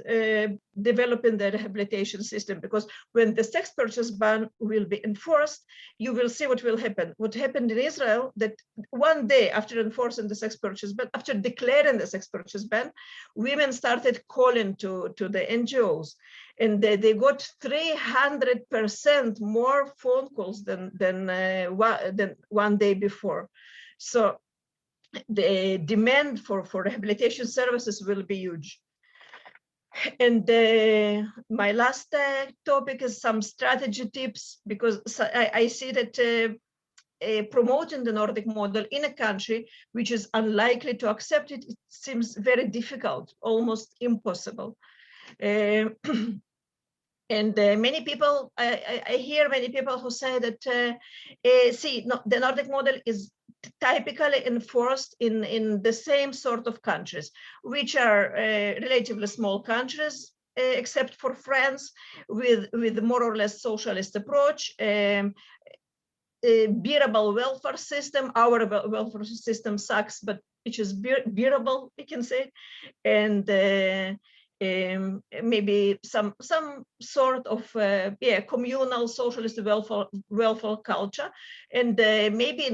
developing the rehabilitation system, because when the sex purchase ban will be enforced, you will see what will happen. What happened in Israel, that one day after enforcing the sex purchase ban, after declaring the sex purchase ban, women started calling to the NGOs, and they got 300% more phone calls than one day before. So the demand for rehabilitation services will be huge. And my last topic is some strategy tips, because I see that promoting the Nordic model in a country which is unlikely to accept it, it seems very difficult, almost impossible. And many people, I hear many people who say that, the Nordic model is typically enforced in the same sort of countries, which are relatively small countries, except for France, with more or less socialist approach. a bearable welfare system. Our welfare system sucks, but it is bearable, we can say, and maybe some sort of communal socialist welfare culture, and maybe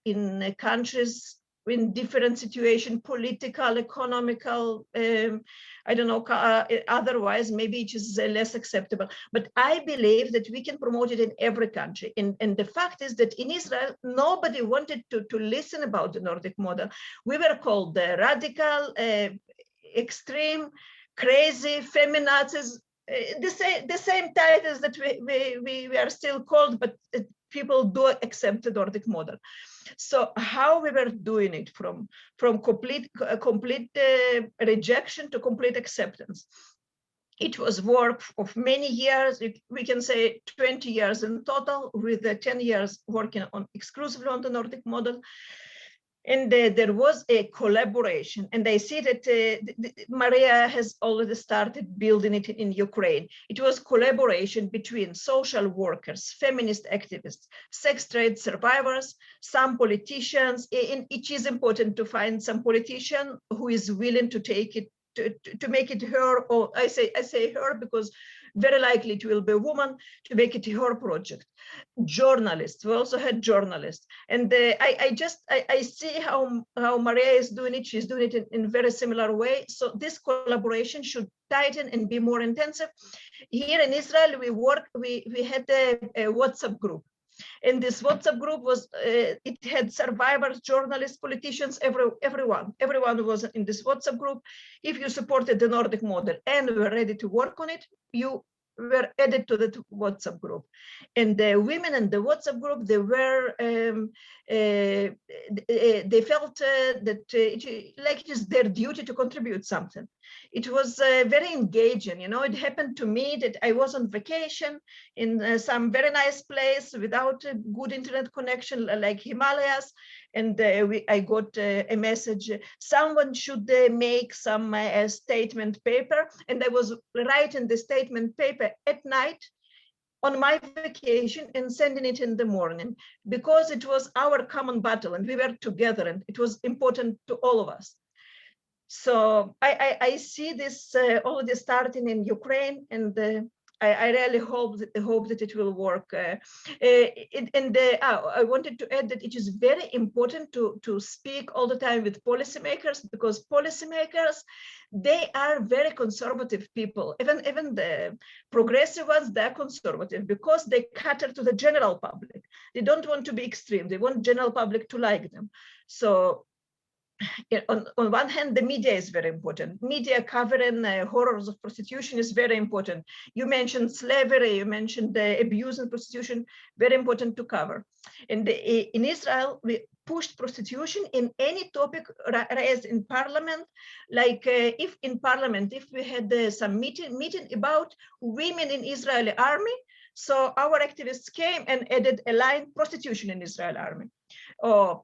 in countries in different situation, political, economical, I don't know, otherwise maybe it is less acceptable. But I believe that we can promote it in every country. And the fact is that in Israel, nobody wanted to listen about the Nordic model. We were called radical, extreme, crazy, feminazis, the same titles that we are still called, but people do accept the Nordic model. So how we were doing it from complete rejection to complete acceptance. It was work of many years. We can say 20 years in total, with 10 years working on exclusively on the Nordic model. And there was a collaboration, and I see that Maria has already started building it in Ukraine. It was collaboration between social workers, feminist activists, sex trade survivors, some politicians, and it is important to find some politician who is willing to take it, to make it her, or I say her because very likely it will be a woman, to make it her project. Journalists, we also had journalists, and I see how Maria is doing it. She's doing it in very similar way. So this collaboration should tighten and be more intensive. Here in Israel, we had a WhatsApp group. And this WhatsApp group was, it had survivors, journalists, politicians, everyone was in this WhatsApp group. If you supported the Nordic model and were ready to work on it, you were added to the WhatsApp group. And the women in the WhatsApp group, they were, they felt that it is their duty to contribute something. It was very engaging. You know, it happened to me that I was on vacation in some very nice place without a good internet connection, like Himalayas. And I got a message, someone should make some statement paper. And I was writing the statement paper at night on my vacation and sending it in the morning, because it was our common battle and we were together and it was important to all of us. So I see this already starting in Ukraine, and I really hope that it will work. I wanted to add that it is very important to speak all the time with policymakers, because policymakers, they are very conservative people. Even the progressive ones, they're conservative because they cater to the general public. They don't want to be extreme. They want general public to like them. So on one hand, the media is very important. Media covering horrors of prostitution is very important. You mentioned slavery, you mentioned abuse and prostitution, very important to cover. And in Israel, we pushed prostitution in any topic raised in parliament. Like if in parliament, if we had some meeting about women in Israeli army, so our activists came and added a line, prostitution in Israeli army. Or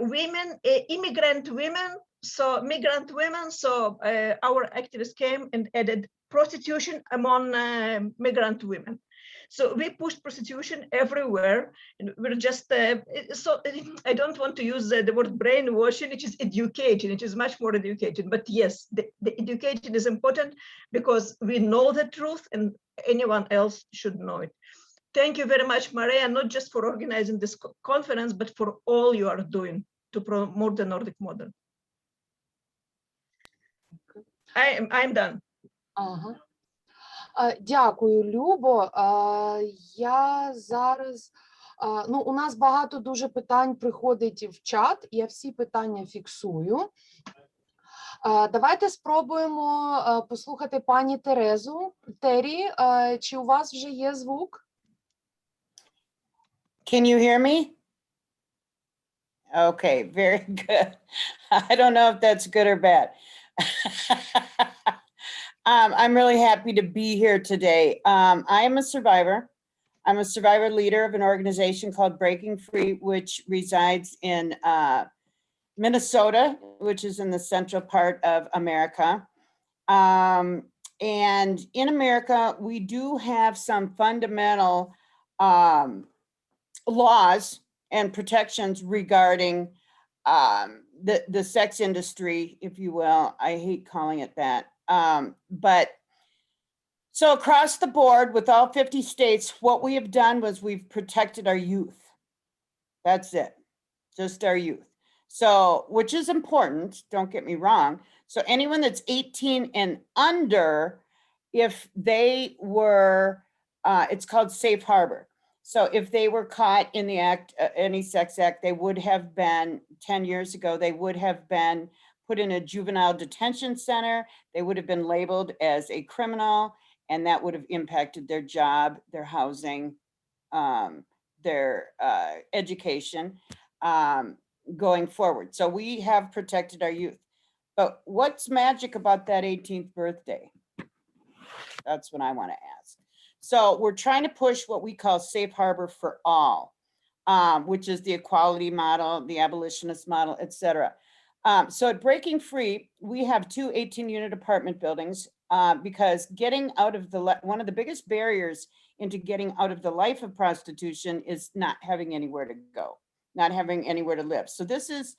women, immigrant women, so migrant women. So our activists came and added prostitution among migrant women. So we pushed prostitution everywhere. And we're just, so I don't want to use the word brainwashing, it is educating, it is much more educating. But yes, the education is important because we know the truth and anyone else should know it. Thank you very much, Maria, not just for organizing this conference, but for all you are doing to promote the Nordic model. I'm done. Ага. Дякую, Любо. Я зараз, ну, у нас багато дуже питань приходить в чат, я всі питання фіксую. Давайте спробуємо послухати пані Терезу. Тері, чи у вас вже є звук? Can you hear me? Okay, very good. I don't know if that's good or bad. I'm really happy to be here today. I am a survivor. I'm a survivor leader of an organization called Breaking Free, which resides in Minnesota, which is in the central part of America. And in America, we do have some fundamental laws and protections regarding the sex industry, if you will. I hate calling it that. But so across the board with all 50 states, what we have done was we've protected our youth. That's it, just our youth. So, which is important, don't get me wrong. So anyone that's 18 and under, if they were, it's called safe harbor. So if they were caught in the act, any sex act, they would have been 10 years ago, they would have been put in a juvenile detention center. They would have been labeled as a criminal, and that would have impacted their job, their housing, their education going forward. So we have protected our youth. But what's magic about that 18th birthday? That's what I want to ask. So we're trying to push what we call safe harbor for all, which is the equality model, the abolitionist model, et cetera. So at Breaking Free, we have 2 18-unit apartment buildings because getting out of one of the biggest barriers into getting out of the life of prostitution is not having anywhere to go, not having anywhere to live. So this is,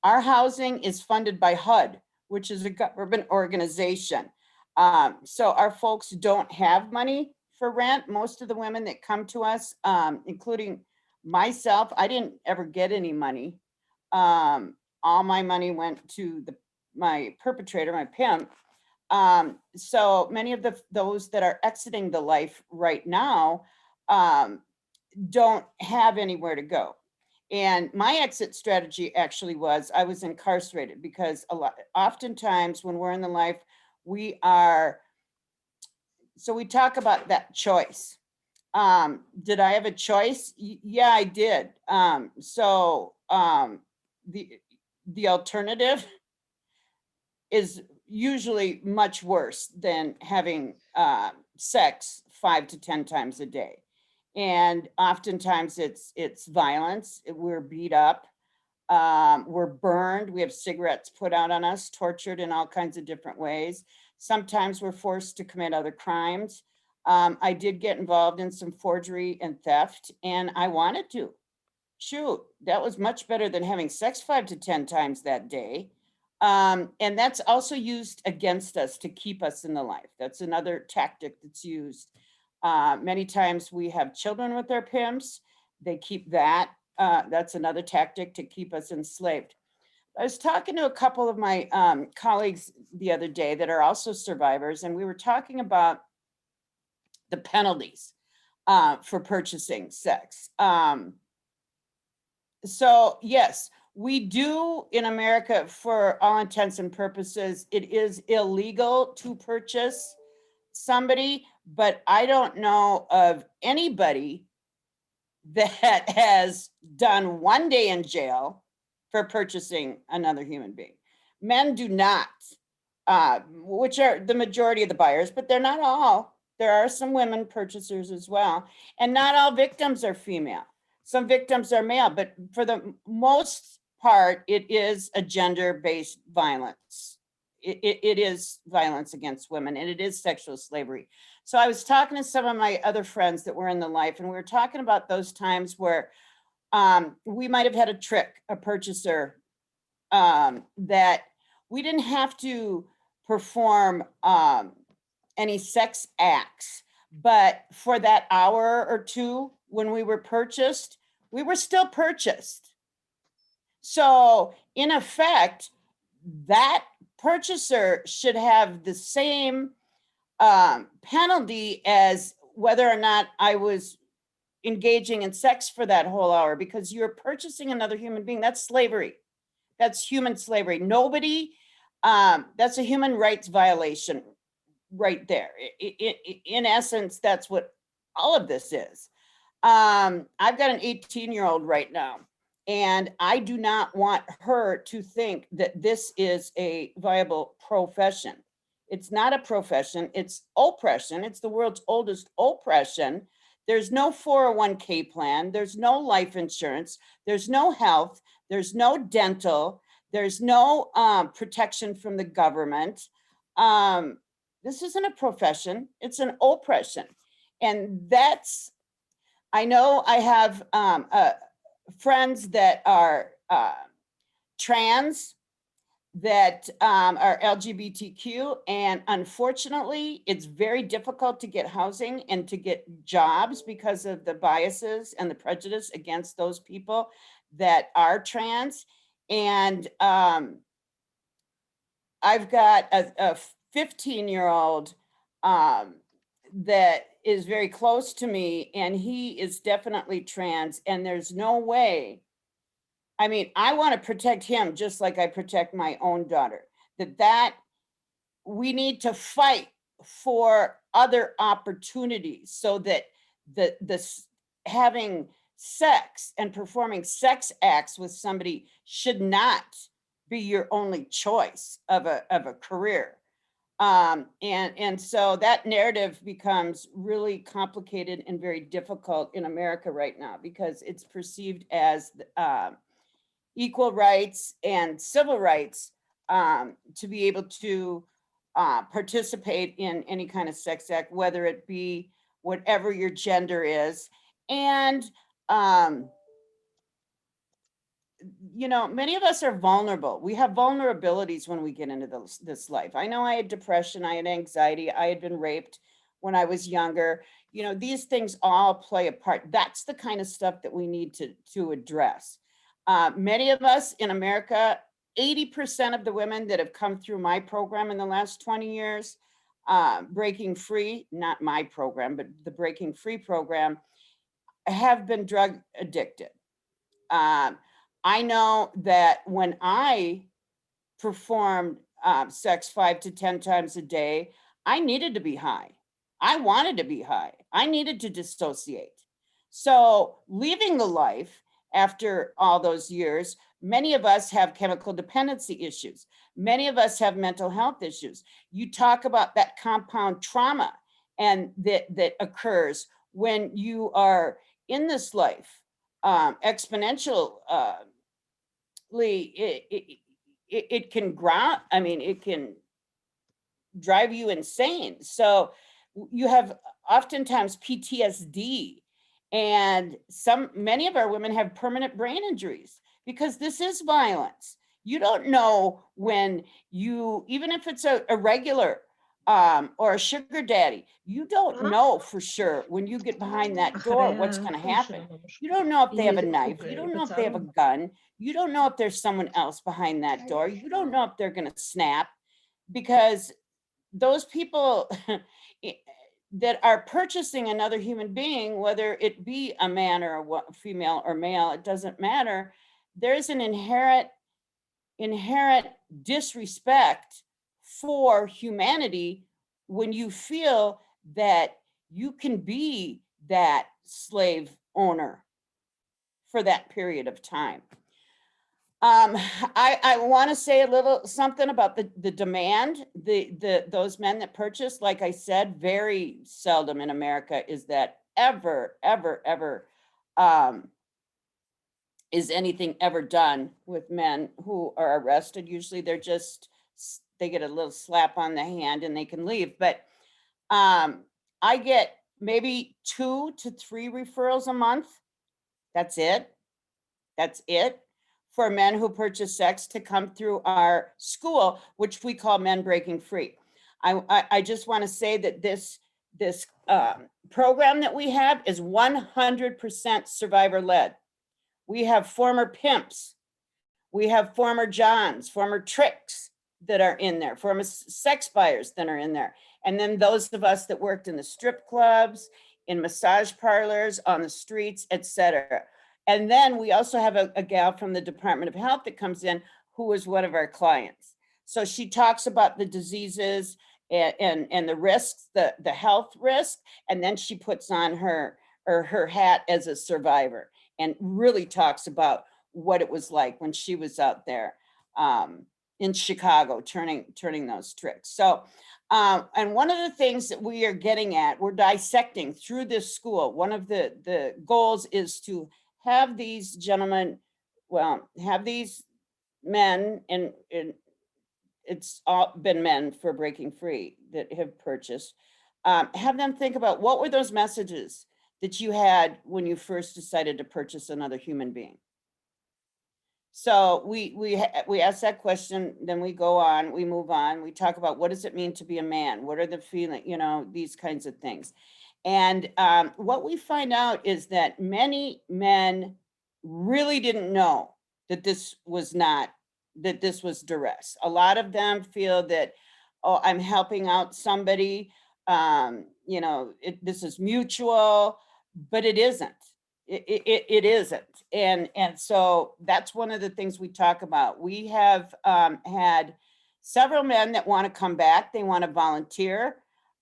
our housing is funded by HUD, which is a government organization. So our folks don't have money for rent. Most of the women that come to us, including myself, I didn't ever get any money. All my money went to my perpetrator, my pimp. So many of those that are exiting the life right now don't have anywhere to go. And my exit strategy actually was, I was incarcerated because oftentimes when we're in the life, so we talk about that choice. Did I have a choice? Yeah, I did. The alternative is usually much worse than having sex 5 to 10 times a day. And oftentimes it's violence. We're beat up, we're burned, we have cigarettes put out on us, tortured in all kinds of different ways. Sometimes we're forced to commit other crimes. I did get involved in some forgery and theft, and I wanted to. Shoot, that was much better than having sex 5 to 10 times that day. And that's also used against us to keep us in the life. That's another tactic that's used. Many times we have children with their pimps. They keep that. That's another tactic to keep us enslaved. I was talking to a couple of my colleagues the other day that are also survivors, and we were talking about the penalties for purchasing sex. So yes, we do in America, for all intents and purposes, it is illegal to purchase somebody, but I don't know of anybody that has done 1 day in jail for purchasing another human being. Men do not, which are the majority of the buyers, but they're not all. There are some women purchasers as well. And not all victims are female. Some victims are male, but for the most part, it is a gender-based violence. It is violence against women, and it is sexual slavery. So I was talking to some of my other friends that were in the life, and we were talking about those times where we might have had a trick, a purchaser, that we didn't have to perform any sex acts, but for that hour or two when we were purchased, we were still purchased. So in effect, that purchaser should have the same penalty as whether or not I was engaging in sex for that whole hour, because you're purchasing another human being. That's slavery. That's human slavery. Nobody, that's a human rights violation right there. In essence, that's what all of this is. I've got an 18-year-old right now, and I do not want her to think that this is a viable profession. It's not a profession, it's oppression. It's the world's oldest oppression. There's no 401k plan, there's no life insurance, there's no health, there's no dental, there's no protection from the government. This isn't a profession, it's an oppression. And that's I know I have friends that are trans, that are LGBTQ, and unfortunately, it's very difficult to get housing and to get jobs because of the biases and the prejudice against those people that are trans. And I've got a 15-year-old that is very close to me, and he is definitely trans, and there's no way. I mean, I want to protect him just like I protect my own daughter. That we need to fight for other opportunities so that this having sex and performing sex acts with somebody should not be your only choice of a career. And so that narrative becomes really complicated and very difficult in America right now because it's perceived as equal rights and civil rights to be able to participate in any kind of sex act, whether it be whatever your gender is. And you know, many of us are vulnerable. We have vulnerabilities when we get into this life. I know I had depression, I had anxiety, I had been raped when I was younger. You know, these things all play a part. That's the kind of stuff that we need to address. Many of us in America, 80% of the women that have come through my program in the last 20 years, Breaking Free, not my program, but the Breaking Free program, have been drug addicted. I know that when I performed sex 5 to 10 times a day, I needed to be high. I wanted to be high. I needed to dissociate. So leaving the life after all those years, many of us have chemical dependency issues. Many of us have mental health issues. You talk about that compound trauma and that occurs when you are in this life. Exponentially, it can ground, I mean, it can drive you insane. So you have oftentimes PTSD, and many of our women have permanent brain injuries because this is violence. You don't know when even if it's a regular or a sugar daddy, you don't know for sure when you get behind that door what's going to happen. You don't know if they have a knife. You don't know if they have a gun. You don't know if there's someone else behind that door. You don't know if they're going to snap, because those people that are purchasing another human being, whether it be a man or a female or male, it doesn't matter. There's an inherent disrespect for humanity when you feel that you can be that slave owner for that period of time. I want to say a little something about the demand. Those men that purchase, like I said, very seldom in America is that ever is anything ever done with men who are arrested. Usually they get a little slap on the hand and they can leave. But I get maybe 2 to 3 referrals a month. That's it. For men who purchase sex to come through our school, which we call Men Breaking Free. I just want to say that this program that we have is 100% survivor led. We have former pimps, we have former Johns, former tricks that are in there, former sex buyers that are in there. And then those of us that worked in the strip clubs, in massage parlors, on the streets, etc. And then we also have a gal from the Department of Health that comes in who is one of our clients. So she talks about the diseases and the risks, the health risk, and then she puts on her hat as a survivor and really talks about what it was like when she was out there in Chicago turning those tricks. So, and one of the things that we are getting at, we're dissecting through this school. One of the goals is to have these gentlemen, have these men, and it's all been men for Breaking Free that have purchased, have them think about what were those messages that you had when you first decided to purchase another human being? So we ask that question, then we go on, we move on, we talk about what does it mean to be a man? What are the feelings, you know, these kinds of things. And what we find out is that many men really didn't know that this was duress. A lot of them feel that, oh, I'm helping out somebody, you know, this is mutual, but it isn't. It isn't. And so that's one of the things we talk about. We have had several men that want to come back. They want to volunteer.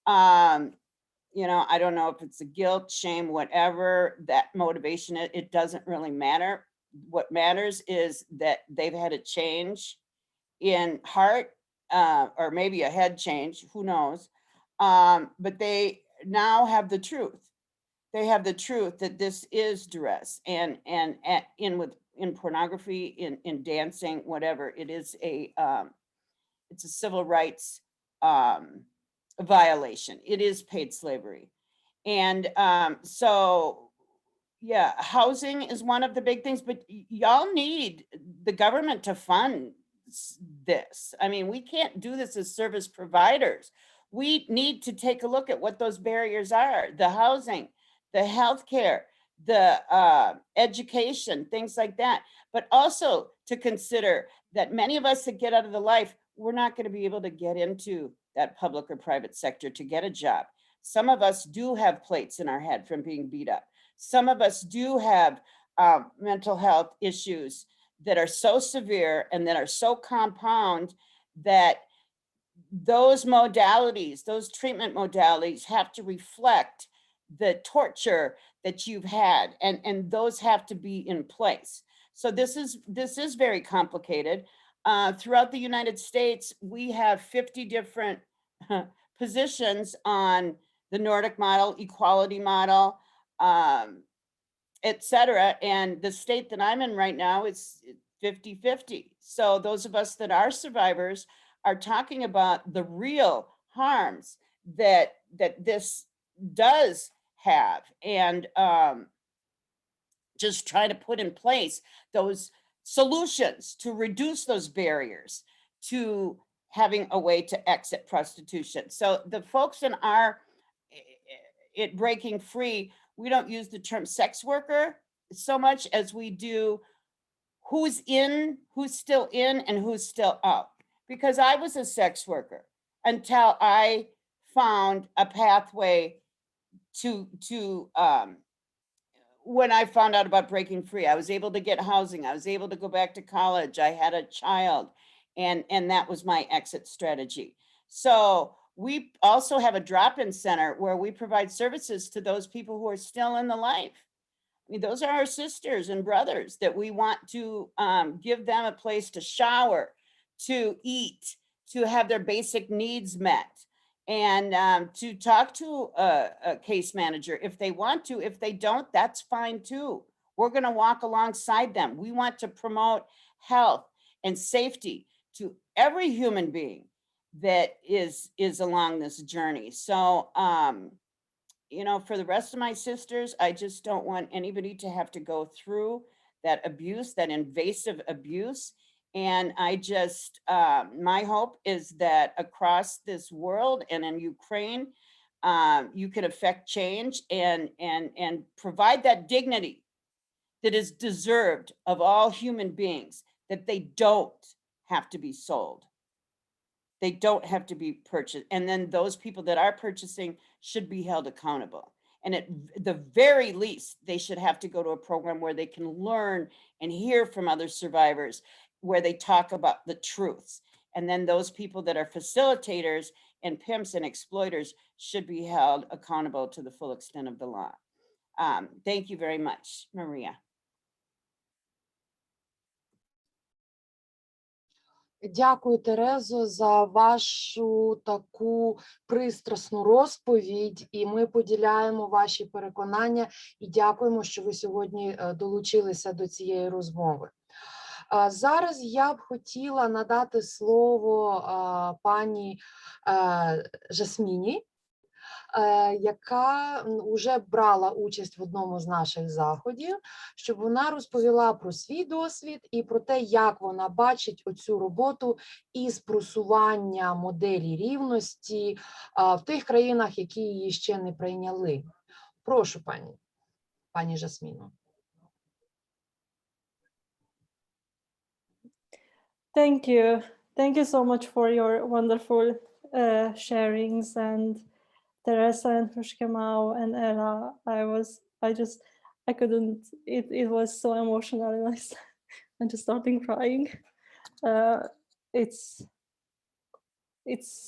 You know, I don't know if it's a guilt, shame, whatever that motivation is, it doesn't really matter. What matters is that they've had a change in heart, or maybe a head change, who knows. But they now have the truth. They have the truth that this is duress, and in pornography, in dancing, whatever, it is it's a civil rights violation. It is paid slavery. And so, yeah, housing is one of the big things, but y'all need the government to fund this. I mean, we can't do this as service providers. We need to take a look at what those barriers are: the housing, the healthcare, the education, things like that. But also to consider that many of us that get out of the life, we're not going to be able to get into that public or private sector to get a job. Some of us do have plates in our head from being beat up. Some of us do have mental health issues that are so severe and that are so compound that those modalities, those treatment modalities have to reflect the torture that you've had, and those have to be in place. So this is very complicated. Throughout the United States, we have 50 different positions on the Nordic model, equality model, et cetera. And the state that I'm in right now is 50-50. So those of us that are survivors are talking about the real harms that this does have, and just try to put in place those solutions to reduce those barriers to having a way to exit prostitution. So the folks in Breaking Free, we don't use the term sex worker so much as we do who's in, who's still in, and who's still out. Because I was a sex worker until I found a pathway to when I found out about Breaking Free. I was able to get housing. I was able to go back to college. I had a child, and that was my exit strategy. So we also have a drop-in center where we provide services to those people who are still in the life. I mean, those are our sisters and brothers that we want to give them a place to shower, to eat, to have their basic needs met, and to talk to a case manager if they want to. If they don't, that's fine too. We're going to walk alongside them. We want to promote health and safety to every human being that is along this journey. So, you know, for the rest of my sisters, I just don't want anybody to have to go through that abuse, that invasive abuse. And I just, my hope is that across this world and in Ukraine, you can affect change and provide that dignity that is deserved of all human beings, that they don't have to be sold. They don't have to be purchased. And then those people that are purchasing should be held accountable. And at the very least, they should have to go to a program where they can learn and hear from other survivors, where they talk about the truths. And then those people that are facilitators and pimps and exploiters should be held accountable to the full extent of the law. Thank you very much, Maria. Дякую, Терезо, за вашу таку пристрасну розповідь, і ми поділяємо ваші переконання і дякуємо, що ви сьогодні долучилися до цієї розмови. Зараз я б хотіла надати слово пані Жасміні. яка вже брала участь в одному з наших заходів, щоб вона розповіла про свій досвід і про те, як вона бачить оцю роботу із просування моделі рівності в тих країнах, які її ще не прийняли. Прошу, пані Жасміно. Thank you. Thank you so much for your wonderful sharings, and Teresa and Hushkemau and Ella. I couldn't, it was so emotional, and I'm just starting crying. It's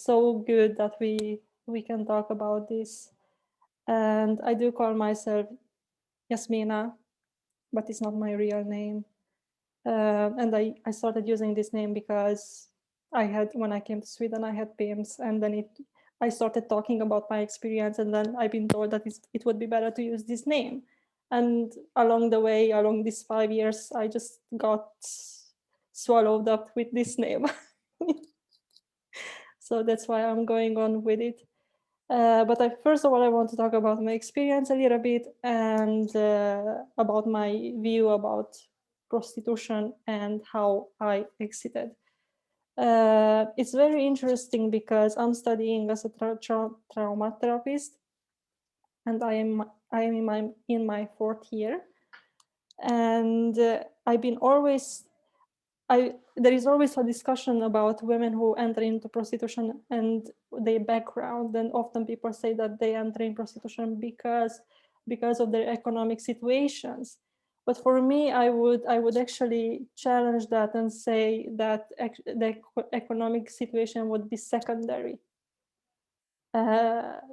so good that we can talk about this. And I do call myself Yasmina, but it's not my real name. And I started using this name because when I came to Sweden, I had PIMS, and then I started talking about my experience, and then I've been told that it would be better to use this name. And along the way, along these 5 years, I just got swallowed up with this name. So that's why I'm going on with it. But first of all, I want to talk about my experience a little bit, and about my view about prostitution and how I exited. It's very interesting because I'm studying as a trauma therapist, and I am in my 4th year, and I've been always. There is always a discussion about women who enter into prostitution and their background, and often people say that they enter in prostitution because of their economic situations. But for me, I would actually challenge that and say that the economic situation would be secondary,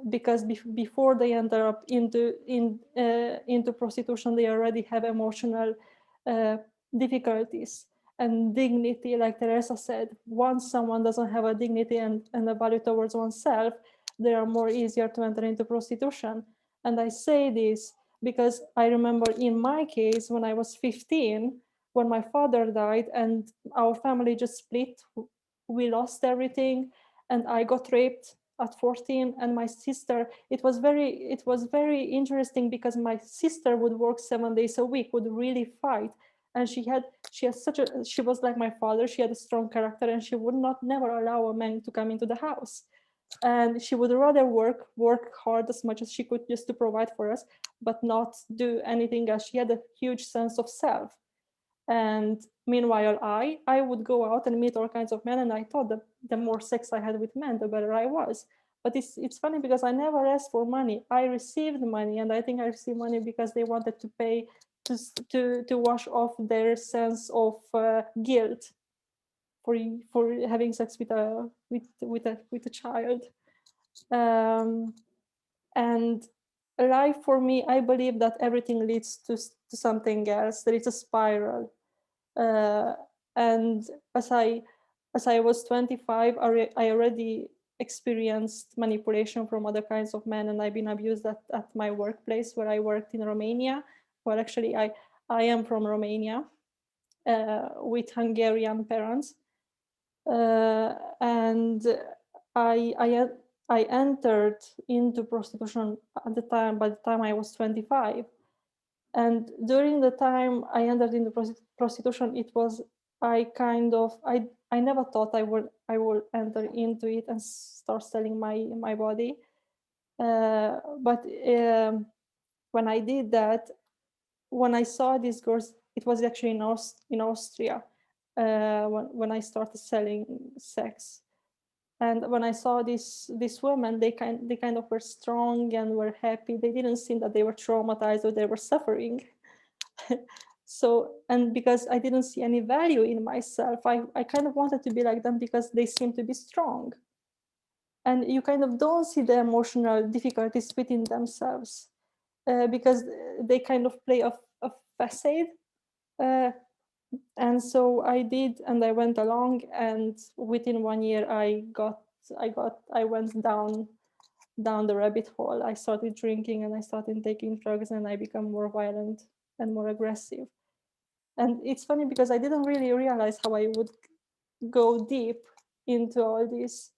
because before they enter up into prostitution, they already have emotional difficulties and dignity. Like Teresa said, once someone doesn't have a dignity and a value towards oneself, they are more easier to enter into prostitution. And I say this because I remember in my case, when I was 15, when my father died and our family just split, we lost everything, and I got raped at 14, and my sister, it was very interesting because my sister would work 7 days a week, would really fight. And she was like my father. She had a strong character, and she would never allow a man to come into the house. And she would rather work hard as much as she could just to provide for us, but not do anything else. She had a huge sense of self. And meanwhile, I would go out and meet all kinds of men, and I thought that the more sex I had with men, the better I was. But it's funny because I never asked for money. I received money, and I think I received money because they wanted to pay to wash off their sense of guilt for having sex with a child. And life for me, I believe that everything leads to something else. There is a spiral. And as I was 25, I already experienced manipulation from other kinds of men, and I've been abused at my workplace where I worked in Romania. Well, actually, I am from Romania with Hungarian parents, and I entered into prostitution by the time I was 25. And during the time I entered into prostitution, I never thought I would enter into it and start selling my body. But when I did that, when I saw these girls, it was actually in Austria when I started selling sex. And when I saw these women, they kind of were strong and were happy. They didn't seem that they were traumatized or they were suffering. So, and because I didn't see any value in myself, I kind of wanted to be like them because they seem to be strong. And you kind of don't see the emotional difficulties within themselves because they kind of play a facade. And so I did, and I went along, and within 1 year I went down the rabbit hole. I started drinking and I started taking drugs, and I became more violent and more aggressive. And it's funny because I didn't really realize how I would go deep into all this.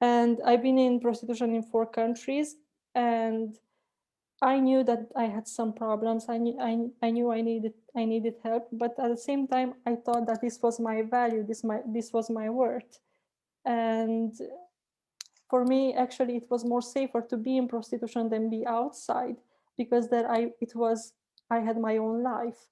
And I've been in prostitution in 4 countries, and I knew that I had some problems. I knew I needed help, but at the same time, I thought that this was my value, this was my worth. And for me, actually, it was more safer to be in prostitution than be outside, because there I had my own life.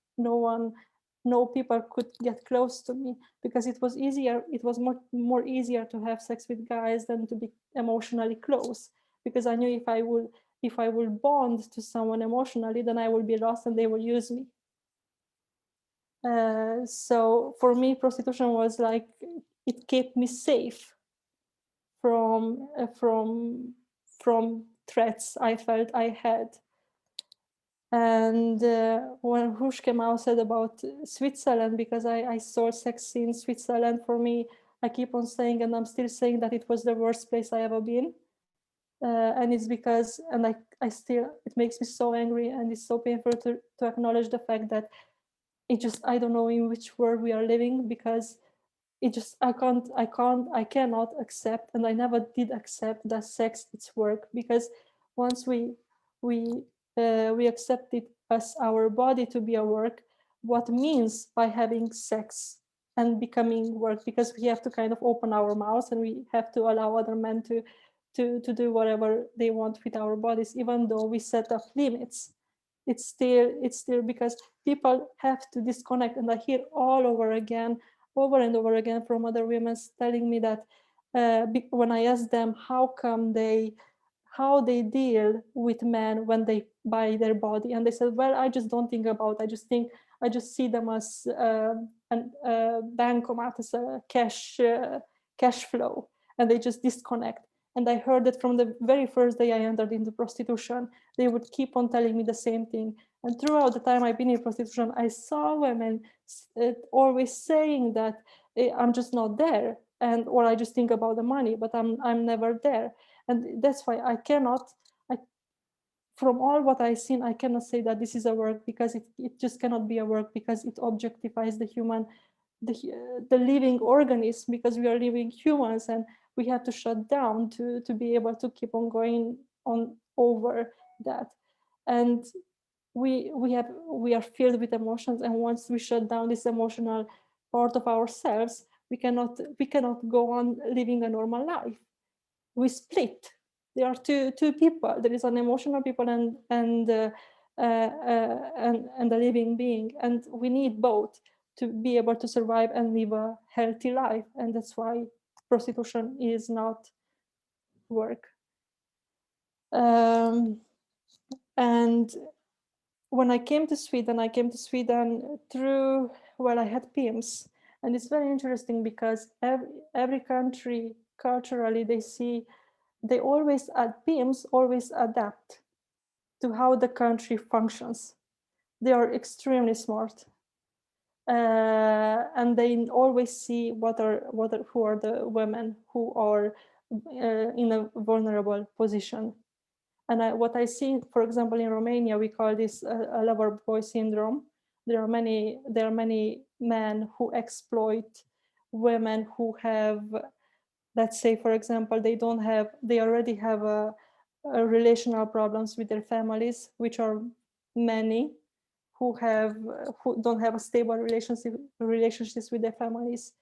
No people could get close to me, because it was easier. It was more easier to have sex with guys than to be emotionally close, because I knew if I will bond to someone emotionally, then I will be lost and they will use me. So for me, prostitution was like, it kept me safe from threats I felt I had. And when Hrushke Mao said about Switzerland, because I saw sex in Switzerland, for me, I keep on saying, and I'm still saying, that it was the worst place I ever been. And it's because, and I still, it makes me so angry, and it's so painful to acknowledge the fact that I don't know in which world we are living, because I cannot accept, and I never did accept, that sex it's work, because once we accepted as our body to be a work, what means by having sex and becoming work, because we have to kind of open our mouths and we have to allow other men to do whatever they want with our bodies, even though we set up limits. It's still because people have to disconnect, and I hear over and over again from other women telling me that when I ask them how they deal with men when they buy their body, and they said, well, I just don't think about, I just see them as a bankomat, as a cash flow, and they just disconnect. And I heard that from the very first day I entered into prostitution. They would keep on telling me the same thing. And throughout the time I've been in prostitution, I saw women always saying that I'm just not there, or I just think about the money, but I'm never there. And that's why from all what I've seen, I cannot say that this is a work, because it just cannot be a work, because it objectifies the human, the living organism, because we are living humans, and we have to shut down to be able to keep on going on over that. And we are filled with emotions, and once we shut down this emotional part of ourselves, we cannot go on living a normal life. We split. There are two people. There is an emotional people and a living being, and we need both to be able to survive and live a healthy life. And that's why prostitution is not work. And when I came to Sweden through, well, I had PIMS, and it's very interesting because every country culturally they always PIMS always adapt to how the country functions. They are extremely smart, and they always see who are the women who are in a vulnerable position. And what I see, for example, in Romania, we call this a lover boy syndrome. There are many men who exploit women who have, let's say, for example, they already have a relational problems with their families, which are many who don't have a stable relationships with their families.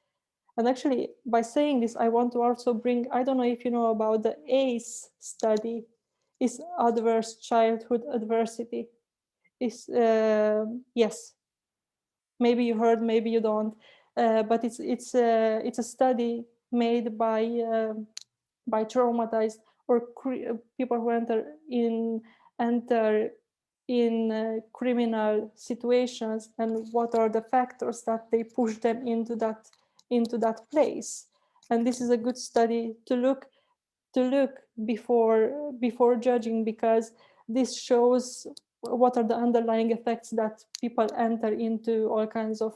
And actually, by saying this, I want to also bring, I don't know if you know about the ACE study, is adverse childhood adversity. Is yes, maybe you heard, maybe you don't, but it's a study made by traumatized or people who enter in criminal situations, and what are the factors that they push them into that place. And this is a good study to look before judging, because this shows what are the underlying effects that people enter into all kinds of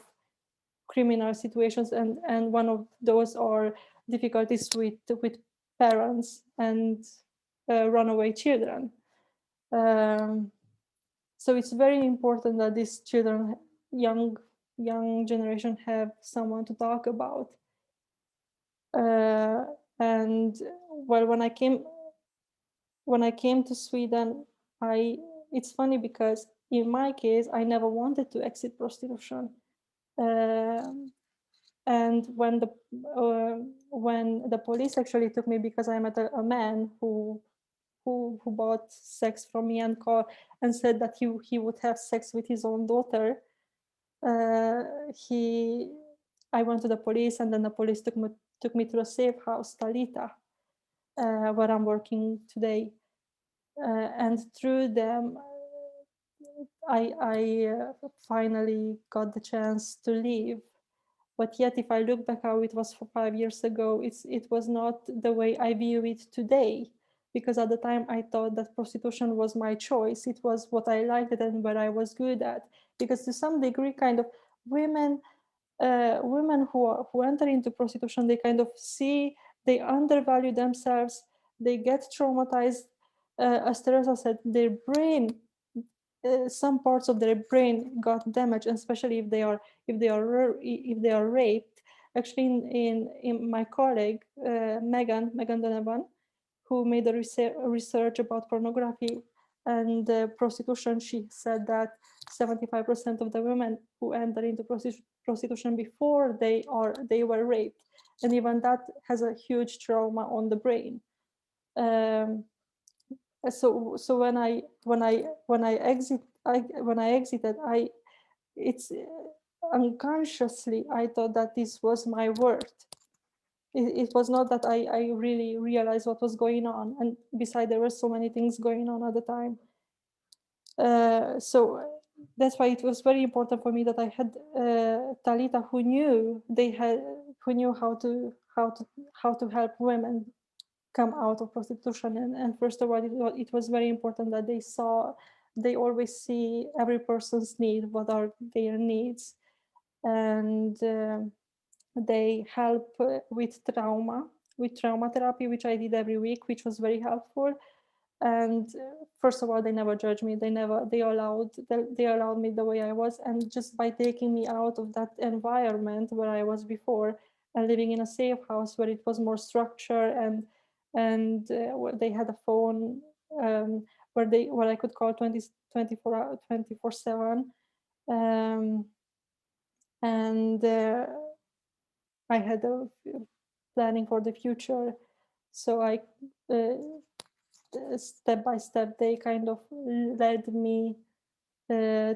criminal situations, and one of those are difficulties with parents and runaway children. So it's very important that these children, young generation, have someone to talk about. And well, when I came to Sweden, it's funny because in my case, I never wanted to exit prostitution. And when the police actually took me because I met a man who bought sex from me and said that he would have sex with his own daughter, I went to the police, and then the police took me to a safe house, Talita, where I'm working today. And through them, I finally got the chance to leave. But yet, if I look back how it was for 5 years ago, it was not the way I view it today. Because at the time, I thought that prostitution was my choice. It was what I liked and what I was good at. Because to some degree, kind of women who enter into prostitution, they kind of they undervalue themselves, they get traumatized. As Teresa said, their brain, some parts of their brain got damaged, especially if they are raped. Actually, in my colleague Megan Donovan, who made a research about pornography and prostitution, she said that 75% of the women who enter into prostitution before they were raped, and even that has a huge trauma on the brain. So when I exited, it's unconsciously I thought that this was my worth. It was not that I really realized what was going on, and besides there were so many things going on at the time. So that's why it was very important for me that I had Talita, who knew how to help women come out of prostitution. And first of all, it was very important that they always see every person's need, what are their needs, and they help with trauma therapy, which I did every week, which was very helpful. And first of all, they never judged me. They allowed me the way I was. And just by taking me out of that environment where I was before and living in a safe house where it was more structured, and where they had a phone where I could call 24/7, and I had a planning for the future. So I step by step, they kind of led me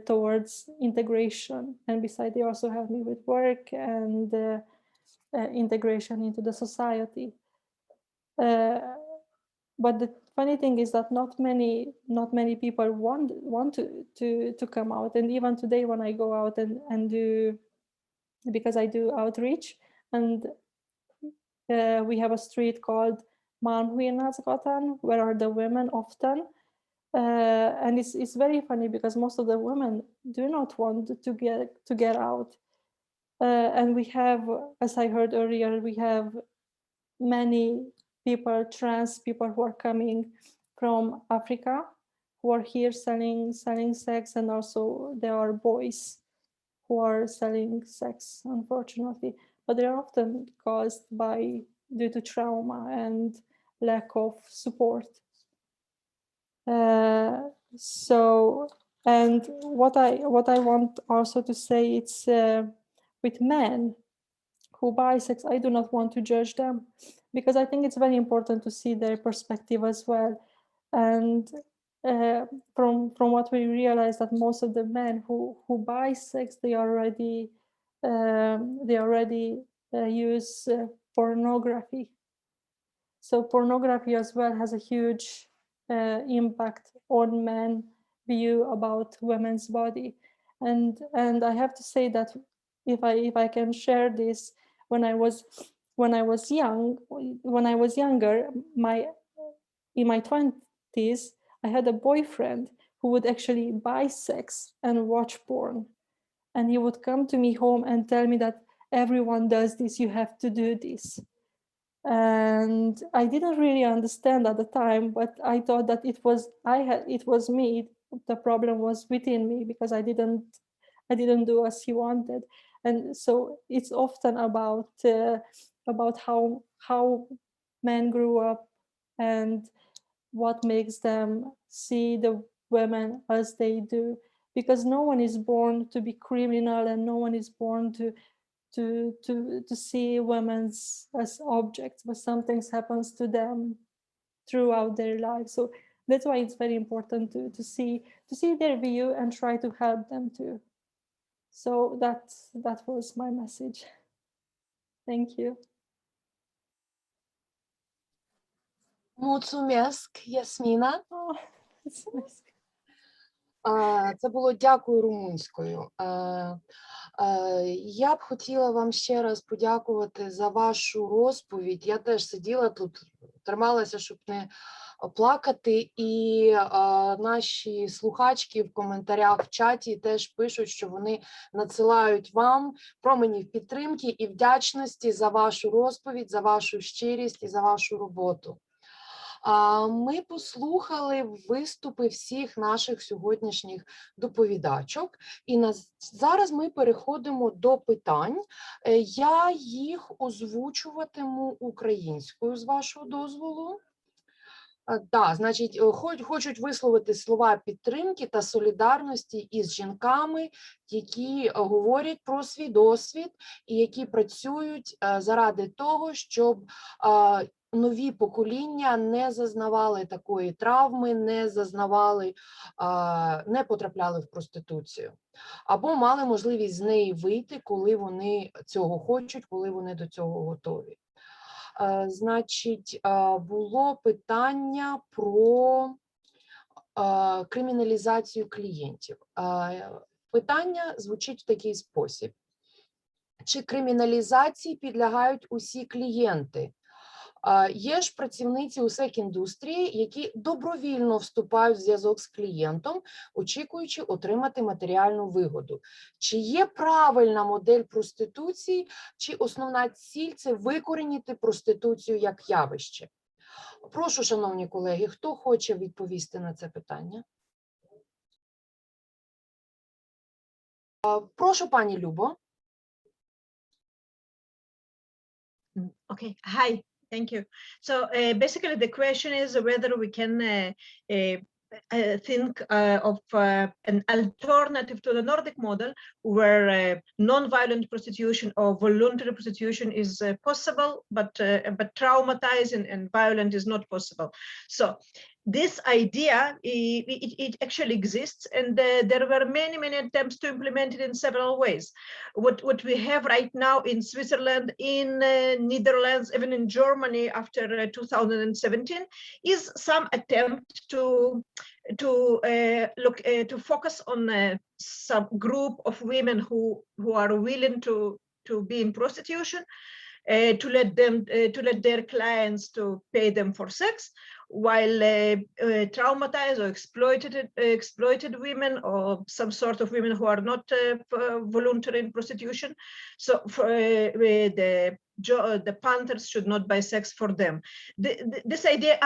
towards integration. And besides, they also helped me with work and integration into the society. But the funny thing is that not many people want to come out. And even today, when I go out and do, because I do outreach, and we have a street called Malmskillnadsgatan, where are the women often. And it's very funny because most of the women do not want to get out. And we have, as I heard earlier, we have many people, trans people, who are coming from Africa, who are here selling sex, and also there are boys who are selling sex, unfortunately. But they're often caused due to trauma and lack of support. So, and what I want also to say, it's with men who buy sex, I do not want to judge them, because I think it's very important to see their perspective as well. And from what we realize, that most of the men who buy sex, they already use pornography. So pornography as well has a huge impact on men view about women's body. And I have to say that if I can share this, when I was younger, in my 20s, I had a boyfriend who would actually buy sex and watch porn. And he would come to me home and tell me that everyone does this, you have to do this. And I didn't really understand at the time, but I thought that it was me. The problem was within me, because I didn't do as he wanted. And so it's often about how men grew up, and what makes them see the women as they do, because no one is born to be criminal, and no one is born to see women as objects, but something happens to them throughout their lives. So that's why it's very important to see their view and try to help them too. So that was my message. Thank you. Mulțumesc, Ясміна. Oh, it's nice. Це було дякую румунською. Я б хотіла вам ще раз подякувати за вашу розповідь. Я теж сиділа тут, трималася, щоб не плакати, і наші слухачки в коментарях в чаті теж пишуть, що вони надсилають вам променів підтримки і вдячності за вашу розповідь, за вашу щирість і за вашу роботу. Ми послухали виступи всіх наших сьогоднішніх доповідачок, і зараз ми переходимо до питань. Я їх озвучуватиму українською, з вашого дозволу. Так, значить, хочуть висловити слова підтримки та солідарності із жінками, які говорять про свій досвід і які працюють заради того, щоб нові покоління не зазнавали такої травми, не потрапляли в проституцію, або мали можливість з неї вийти, коли вони цього хочуть, коли вони до цього готові. Значить, було питання про криміналізацію клієнтів. Питання звучить в такий спосіб. Чи криміналізації підлягають усі клієнти? Є ж працівниці у секс-індустрії, які добровільно вступають в зв'язок з клієнтом, очікуючи отримати матеріальну вигоду. Чи є правильна модель проституції, чи основна ціль – це викорінити проституцію як явище? Прошу, шановні колеги, хто хоче відповісти на це питання? Прошу, пані Любо. Okay, hi. Thank you. So basically the question is whether we can think of an alternative to the Nordic model where non-violent prostitution or voluntary prostitution is possible, but traumatizing and violent is not possible. So this idea, it actually exists, and there were many attempts to implement it in several ways. What we have right now in Switzerland, in Netherlands, even in Germany after 2017, is some attempt to focus on some group of women who are willing to be in prostitution, to let their clients to pay them for sex, while traumatized or exploited women or some sort of women who are not voluntary in prostitution. So for, the Panthers should not buy sex for them. This idea,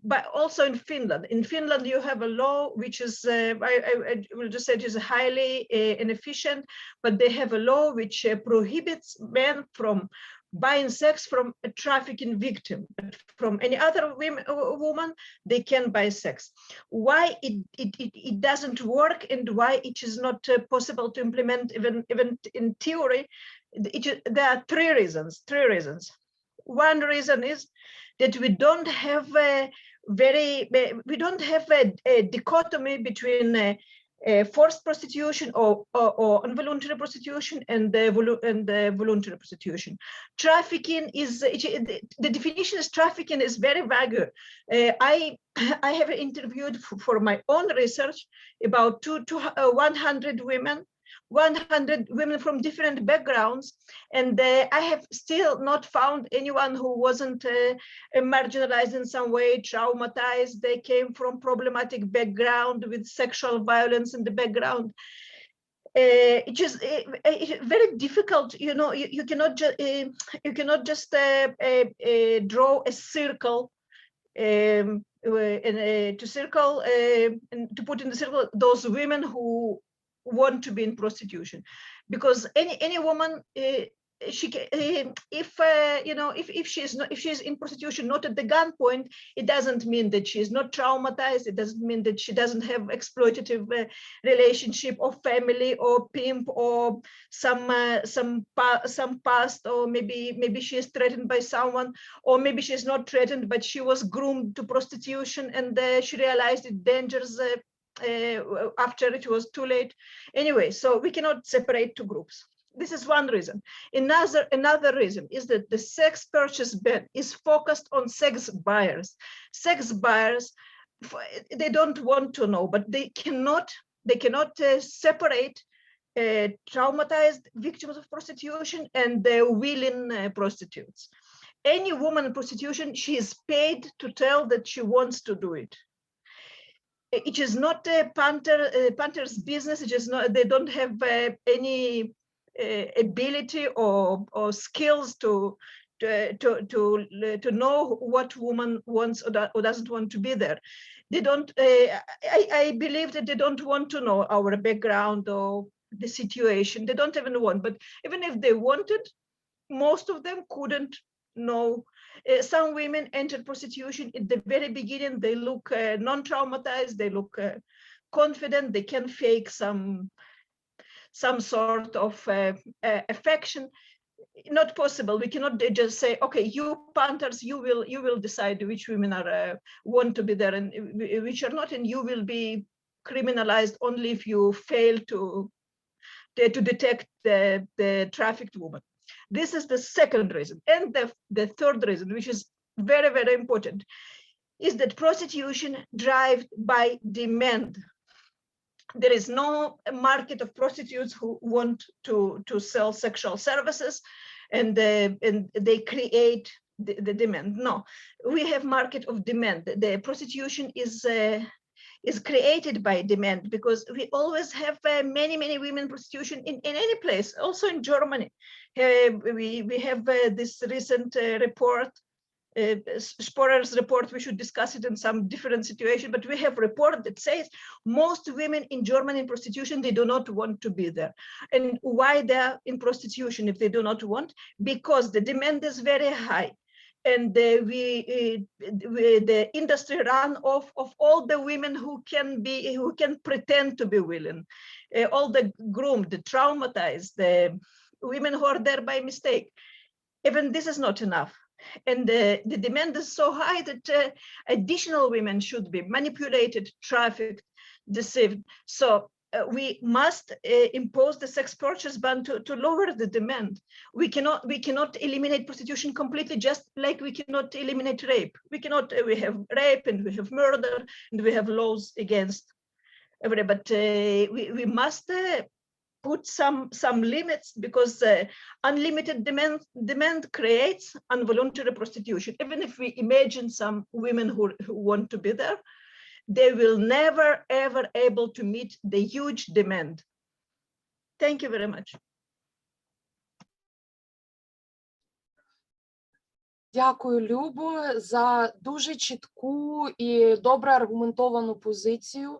but also in Finland. In Finland, you have a law which is, I will just say it is highly inefficient, but they have a law which prohibits men from buying sex from a trafficking victim. But from any other woman, they can buy sex. Why it doesn't work and why it is not possible to implement even in theory, there are three reasons. One reason is that we don't have a dichotomy between forced prostitution or involuntary prostitution and voluntary prostitution. Trafficking is, the definition is trafficking is very vague. I have interviewed for my own research about 100 women from different backgrounds, and I have still not found anyone who wasn't marginalized in some way, traumatized. They came from problematic background with sexual violence in the background. It is very difficult, you know. You cannot just draw a circle to put in the circle those women who want to be in prostitution, because any woman if she's in prostitution, not at the gunpoint, it doesn't mean that she's not traumatized. It doesn't mean that she doesn't have exploitative relationship or family or pimp or some past, or maybe she is threatened by someone, or maybe she's not threatened, but she was groomed to prostitution and she realized it dangers after it was too late. Anyway, so we cannot separate two groups. This is one reason. Another reason is that the sex purchase ban is focused on sex buyers. Sex buyers, they don't want to know, but they cannot separate traumatized victims of prostitution and the willing prostitutes. Any woman in prostitution, she is paid to tell that she wants to do it. It is not a punter's business. It is not. They don't have any ability or skills to know what woman wants or doesn't want to be there. They don't. I believe that they don't want to know our background or the situation. They don't even want. But even if they wanted, most of them couldn't know. Some women enter prostitution at the very beginning. They look non-traumatized. They look confident. They can fake some sort of affection. Not possible. We cannot just say, okay, you punters, you will decide which women are want to be there and which are not, and you will be criminalized only if you fail to detect the trafficked woman. This is the second reason. And the third reason, which is very, very important, is that prostitution driven by demand. There is no market of prostitutes who want to sell sexual services, and they create the demand. No, we have market of demand. The prostitution is created by demand, because we always have many women prostitution in any place, also in Germany. We have this recent report, Sporer's report. We should discuss it in some different situation, but we have a report that says most women in Germany in prostitution, they do not want to be there. And why they're in prostitution if they do not want? Because the demand is very high. And the industry run off of all the women who can pretend to be willing, all the groomed, the traumatized, the women who are there by mistake. Even this is not enough. And the demand is so high that additional women should be manipulated, trafficked, deceived. So we must impose the sex purchase ban to lower the demand. We cannot eliminate prostitution completely, just like we cannot eliminate rape. We have rape and we have murder and we have laws against everybody, but we must put some limits, because unlimited demand creates involuntary prostitution. Even if we imagine some women who want to be there, they will never ever able to meet the huge demand. Thank you very much. Дякую, Любо, за дуже чітку і добре аргументовану позицію,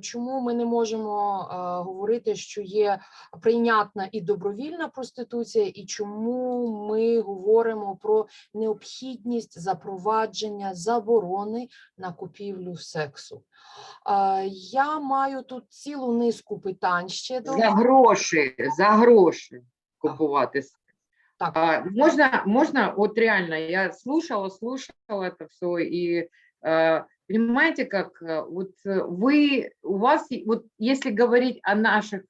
чому ми не можемо говорити, що є прийнятна і добровільна проституція, і чому ми говоримо про необхідність запровадження заборони на купівлю сексу. Я маю тут цілу низку питань ще до... За гроші купувати секс. Так. Можно, вот реально, я слушала это все, и понимаете, как вот у вас, вот если говорить о наших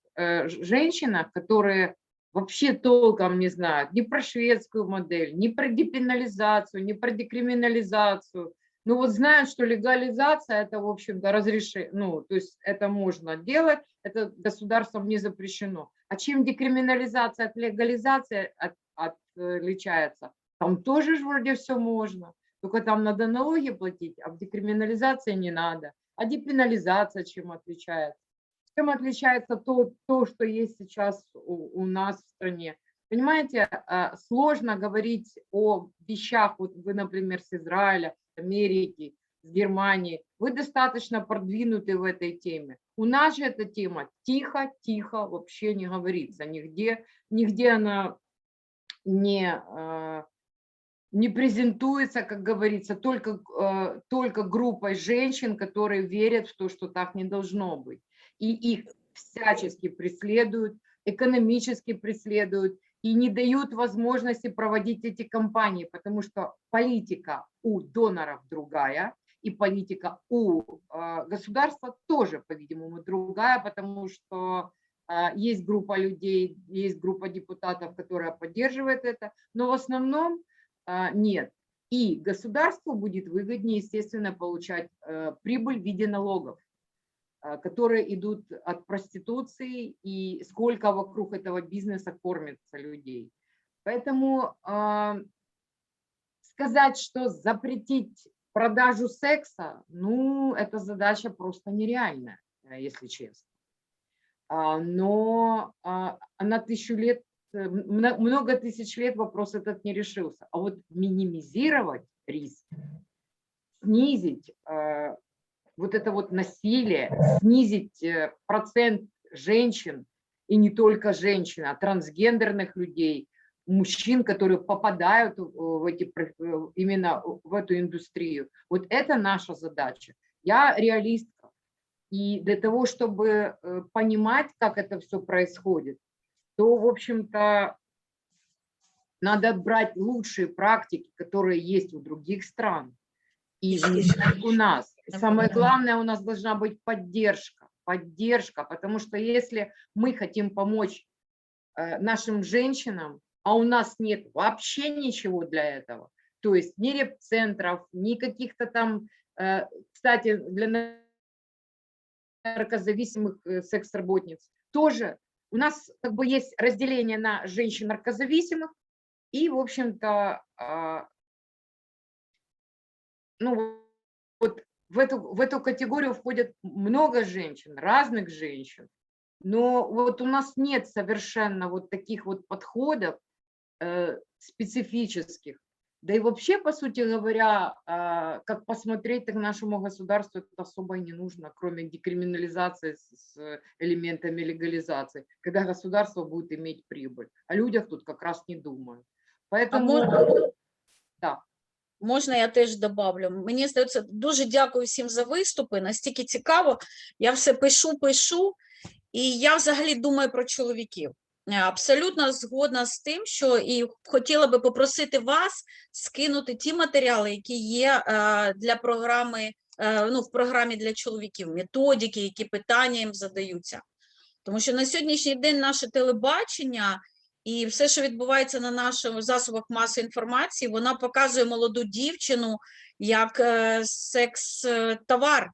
женщинах, которые вообще толком не знают ни про шведскую модель, ни про депенализацию, ни про декриминализацию, ну вот знают, что легализация это, в общем-то, то есть это можно делать, это государством не запрещено. А чем декриминализация от легализации отличается? Там тоже же вроде все можно, только там надо налоги платить, а в декриминализации не надо. А депенализация чем отличается? Чем отличается то, что есть сейчас у нас в стране? Понимаете, сложно говорить о вещах, вот вы, например, с Израиля, Америки, с Германии, вы достаточно продвинуты в этой теме. У нас же эта тема тихо, вообще не говорится, нигде она не презентуется, как говорится, только группой женщин, которые верят в то, что так не должно быть. И их всячески преследуют, экономически преследуют и не дают возможности проводить эти кампании, потому что политика у доноров другая, и политика у государства тоже, по-видимому, другая, потому что есть группа людей, есть группа депутатов, которая поддерживает это, но в основном нет. И государству будет выгоднее, естественно, получать прибыль в виде налогов, которые идут от проституции, и сколько вокруг этого бизнеса кормится людей. Поэтому сказать, что запретить продажу секса, ну, эта задача просто нереальная, если честно. Но на 1000 лет, много тысяч лет вопрос этот не решился. А вот минимизировать риск, снизить вот это вот насилие, снизить процент женщин, и не только женщин, а трансгендерных людей, мужчин, которые попадают именно в эту индустрию. Вот это наша задача. Я реалистка. И для того, чтобы понимать, как это все происходит, то, в общем-то, надо брать лучшие практики, которые есть у других стран, и внедрять у нас. И самое главное, у нас должна быть поддержка, потому что если мы хотим помочь нашим женщинам, а у нас нет вообще ничего для этого, то есть ни реп-центров, ни каких-то там, кстати, для наркозависимых секс-работниц, тоже у нас как бы есть разделение на женщин-наркозависимых, и, в общем-то, ну, вот в эту категорию входят много женщин, разных женщин, но вот у нас нет совершенно вот таких вот подходов специфических. Да и вообще, по сути говоря, как посмотреть, так нашему государству это особо и не нужно, кроме декриминализации с элементами легализации, когда государство будет иметь прибыль. О людях тут как раз не думают. Поэтому, да. Можна я теж добавлю? Мені здається, дуже дякую всім за виступи, настільки цікаво. Я все пишу, і я взагалі думаю про чоловіків. Абсолютно згодна з тим, що і хотіла би попросити вас скинути ті матеріали, які є для програми, ну, в програмі для чоловіків, методики, які питання їм задаються. Тому що на сьогоднішній день наше телебачення і все, що відбувається на наших засобах масової інформації, вона показує молоду дівчину як секс-товар.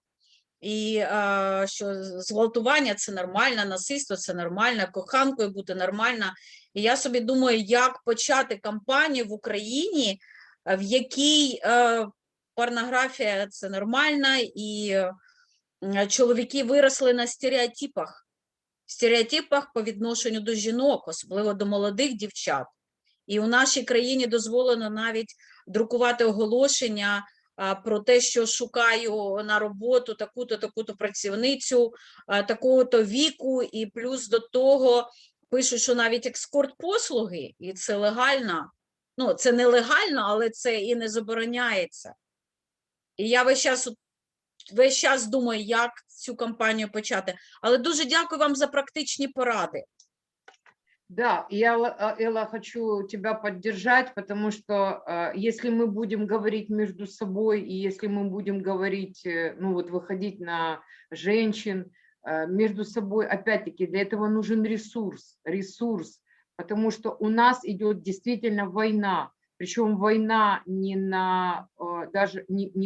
І що зґвалтування – це нормально, насильство – це нормально, коханкою бути нормально. І я собі думаю, як почати кампанію в Україні, в якій порнографія – це нормально, і чоловіки виросли на стереотипах по відношенню до жінок, особливо до молодих дівчат. І у нашій країні дозволено навіть друкувати оголошення про те, що шукаю на роботу таку-то працівницю, такого-то віку, і плюс до того пишуть, що навіть екскорт-послуги, і це легально, ну, це не легально, але це і не забороняється. І я весь час думаю, як цю кампанію почати. Але дуже дякую вам за практичні поради. Да, я, Элла, хочу тебя поддержать, потому что если мы будем говорить между собой, и если мы будем говорить, ну вот выходить на женщин между собой, опять-таки, для этого нужен ресурс, потому что у нас идет действительно война, причем война не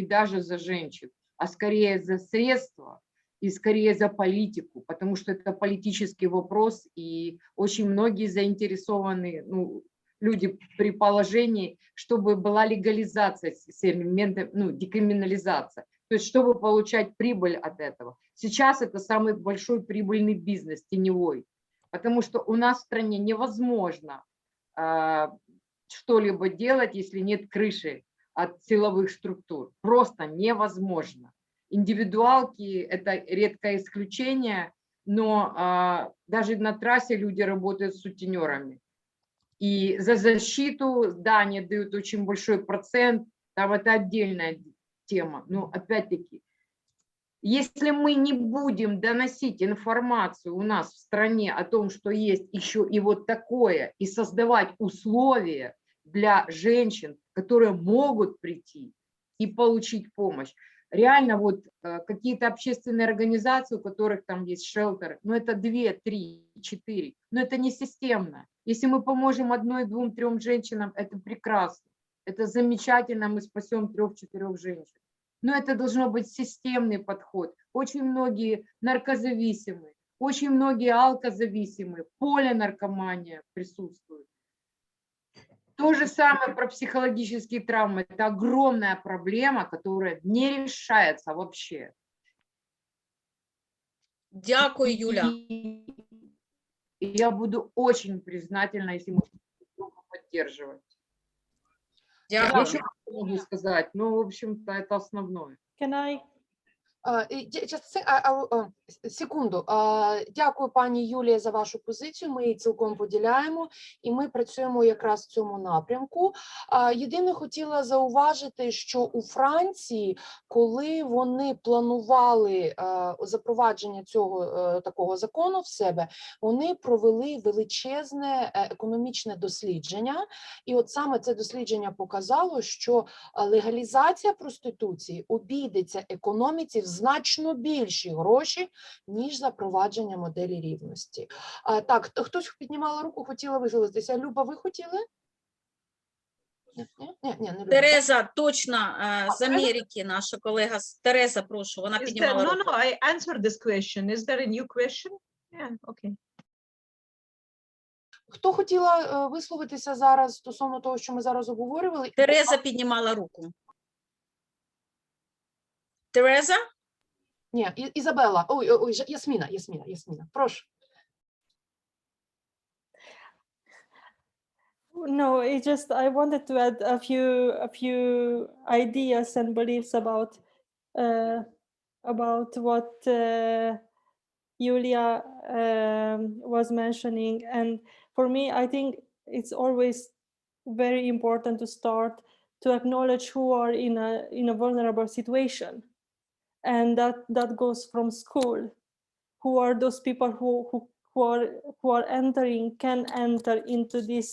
даже за женщин, а скорее за средства, и скорее за политику, потому что это политический вопрос, и очень многие заинтересованы, ну, люди при положении, чтобы была легализация с элементом, ну, декриминализация, то есть чтобы получать прибыль от этого. Сейчас это самый большой прибыльный бизнес, теневой, потому что у нас в стране невозможно что-либо делать, если нет крыши от силовых структур, просто невозможно. Индивидуалки – это редкое исключение, но даже на трассе люди работают с сутенерами. И за защиту, да, они дают очень большой процент, там это отдельная тема. Но опять-таки, если мы не будем доносить информацию у нас в стране о том, что есть еще и вот такое, и создавать условия для женщин, которые могут прийти и получить помощь, реально вот какие-то общественные организации, у которых там есть шелтеры, ну это 2, 3, 4, но это не системно. Если мы поможем 1, 2, 3 женщинам, это прекрасно, это замечательно, мы спасем 3-4 женщин. Но это должно быть системный подход. Очень многие наркозависимые, очень многие алкозависимые, полинаркомания присутствует. То же самое про психологические травмы. Это огромная проблема, которая не решается вообще. Дякую, Юля. И я буду очень признательна, если мы будем поддерживать. Я Дякую. еще могу сказать, но, в общем-то, это основное. Can I? Секунду. Дякую, пані Юлія, за вашу позицію. Ми її цілком поділяємо, і ми працюємо якраз в цьому напрямку. Єдине, хотіла зауважити, що у Франції, коли вони планували запровадження цього такого закону в себе, вони провели величезне економічне дослідження. І от саме це дослідження показало, що легалізація проституції обійдеться економіці в значно більші гроші, ніж запровадження моделі рівності. Так, хтось піднімала руку, хотіла висловитися. Люба, ви хотіли? Ні, не Люба. Тереза, точно, з Америки, наша колега. Тереза, прошу, вона піднімала руку. No, I answered this question. Is there a new question? Yeah, okay. Хто хотіла висловитися зараз стосовно того, що ми зараз обговорювали? Тереза піднімала руку. Тереза? Ні, Ізабела. Ой, Ясміна, прошу. No, it just I wanted to add a few ideas and beliefs about what Julia was mentioning. And for me, I think it's always very important to start to acknowledge who are in a vulnerable situation, and that goes from school. Who are those people who are entering, can enter into this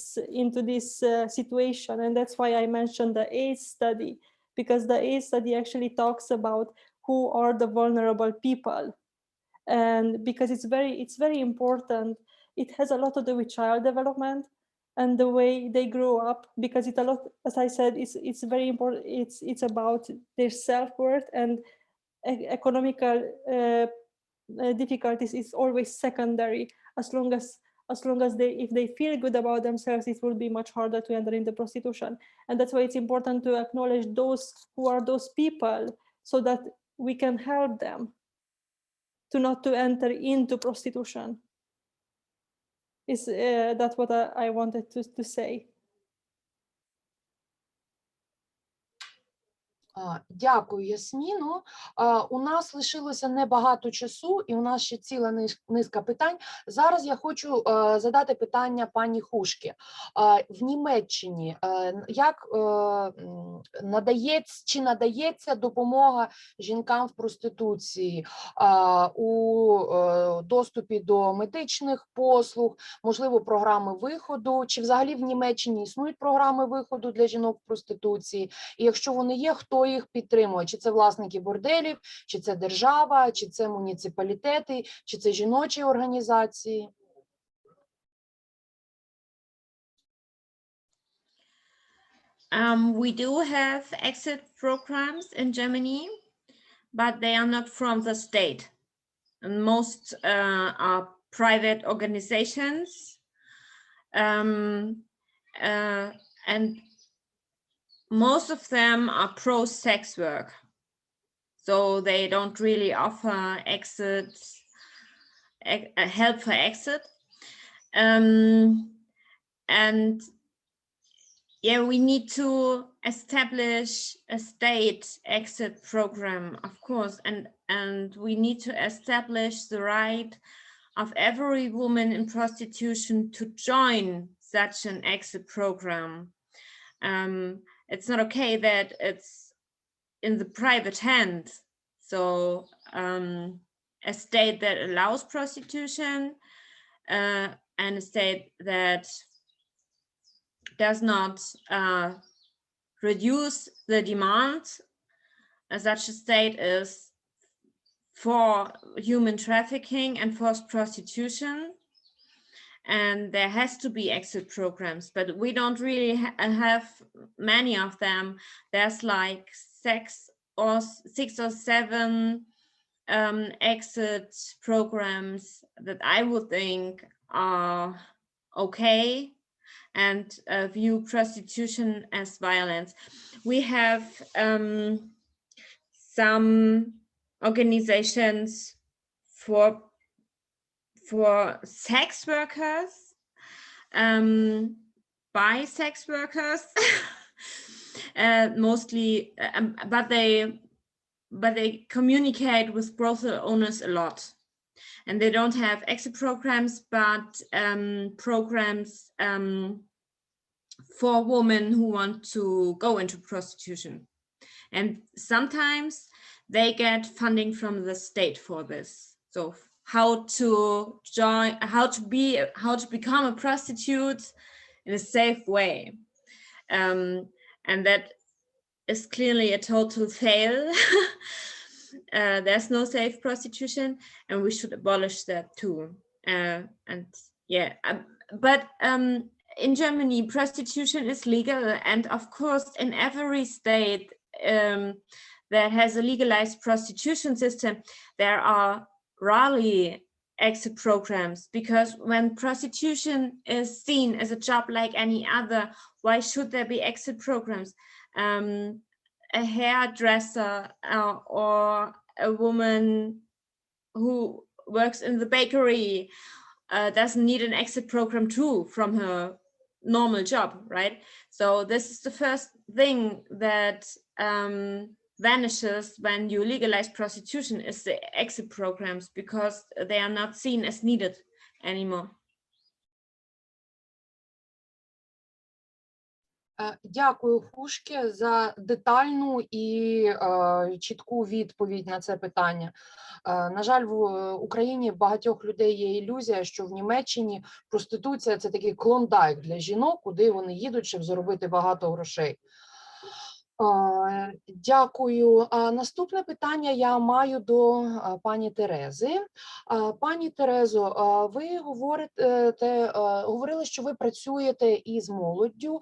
situation? And that's why I mentioned the AIDS study, because the AIDS study actually talks about who are the vulnerable people, and because it's very important. It has a lot to do with child development and the way they grow up, because it a lot, as I said, it's very important. It's about their self-worth, and economical difficulties is always secondary. As long as if they feel good about themselves, it will be much harder to enter into prostitution. And that's why it's important to acknowledge those who are those people, so that we can help them to not to enter into prostitution. Is that's what I wanted to say. Дякую, Ясміно. У нас лишилося небагато часу, і у нас ще ціла низка питань. Зараз я хочу задати питання пані Хушки. В Німеччині як надається допомога жінкам в проституції у доступі до медичних послуг, можливо, програми виходу, чи взагалі в Німеччині існують програми виходу для жінок в проституції? І якщо вони є, хто їх підтримує? Чи це власники борделів, чи це держава, чи це муніципалітети, чи це жіночі організації? We do have exit programs in Germany, but they are not from the state. And most are private organizations. And most of them are pro-sex work, so they don't really offer help for exit. And yeah, we need to establish a state exit program, of course, and we need to establish the right of every woman in prostitution to join such an exit program. It's not okay that it's in the private hand. So a state that allows prostitution and a state that does not reduce the demand, such a state is for human trafficking and forced prostitution. And there has to be exit programs, but we don't really have many of them. There's like 6 or 7 exit programs that I would think are okay and view prostitution as violence. We have some organizations for sex workers, by sex workers, mostly, but they communicate with brothel owners a lot, and they don't have exit programs, but programs for women who want to go into prostitution, and sometimes they get funding from the state for this. So how to join, how to become a prostitute in a safe way, and that is clearly a total fail. There's no safe prostitution, and we should abolish that too. And yeah, but in Germany, prostitution is legal, and of course, in every state that has a legalized prostitution system, there are rarely exit programs, because when prostitution is seen as a job like any other, why should there be exit programs? A hairdresser or a woman who works in the bakery doesn't need an exit program too from her normal job, right? So this is the first thing that vanishes when you legalize prostitution, is the exit programs, because they are not seen as needed anymore. Дякую, Хушке, за детальну і чітку відповідь на це питання. На жаль, в Україні багатьох людей є ілюзія, що в Німеччині проституція – це такий клондайк для жінок, куди вони їдуть, щоб заробити багато грошей. Дякую. Наступне питання я маю до пані Терези. Пані Терезо, ви говорили, що ви працюєте із молоддю,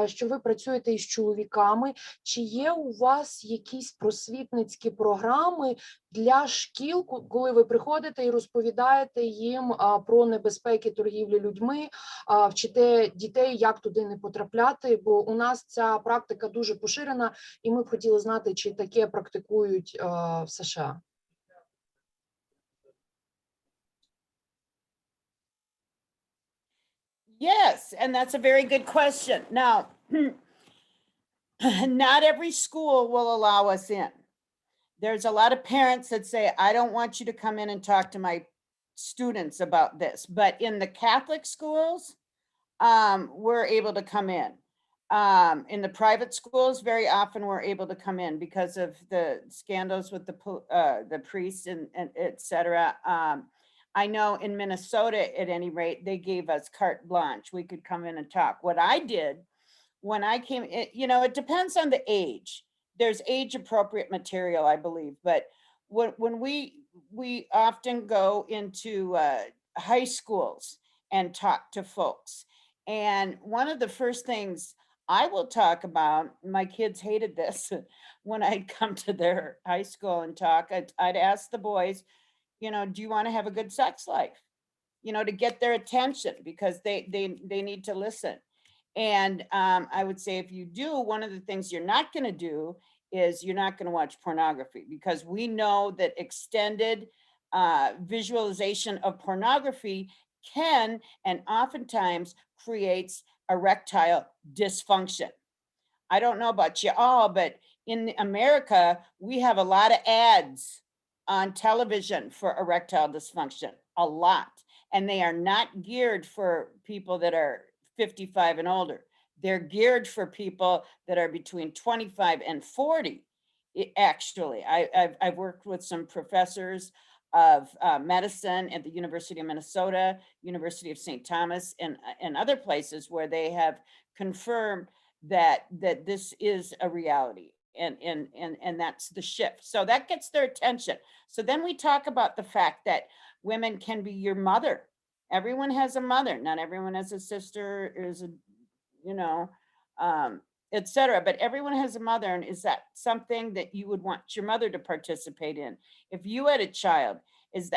що ви працюєте із чоловіками. Чи є у вас якісь просвітницькі програми для шкіл, коли ви приходите і розповідаєте їм про небезпеки торгівлі людьми, вчите дітей, як туди не потрапляти, бо у нас ця практика дуже поширена, і ми б хотіли знати, чи таке практикують в США. Yes, and that's a very good question. Now, not every school will allow us in. There's a lot of parents that say, I don't want you to come in and talk to my students about this. But in the Catholic schools, we're able to come in. In the private schools, very often we're able to come in because of the scandals with the priests and et cetera. I know in Minnesota, at any rate, they gave us carte blanche. We could come in and talk. What I did when I came, it depends on the age. There's age appropriate material, I believe. But when we often go into high schools and talk to folks. And one of the first things I will talk about, my kids hated this, when I'd come to their high school and talk, I'd ask the boys, do you want to have a good sex life? To get their attention, because they need to listen. And I would say, if you do, one of the things you're not going to do is you're not going to watch pornography, because we know that extended visualization of pornography can and oftentimes creates erectile dysfunction. I don't know about you all, but in America, we have a lot of ads on television for erectile dysfunction, a lot. And they are not geared for people that are 55 and older. They're geared for people that are between 25 and 40. Actually, I've worked with some professors of medicine at the University of Minnesota, University of St. Thomas, and other places where they have confirmed that this is a reality, and that's the shift. So that gets their attention. So then we talk about the fact that women can be your mother. Everyone has a mother. Not everyone has a sister, is a, you know, etc. But everyone has a mother. And is that something that you would want your mother to participate in? If you had a child, is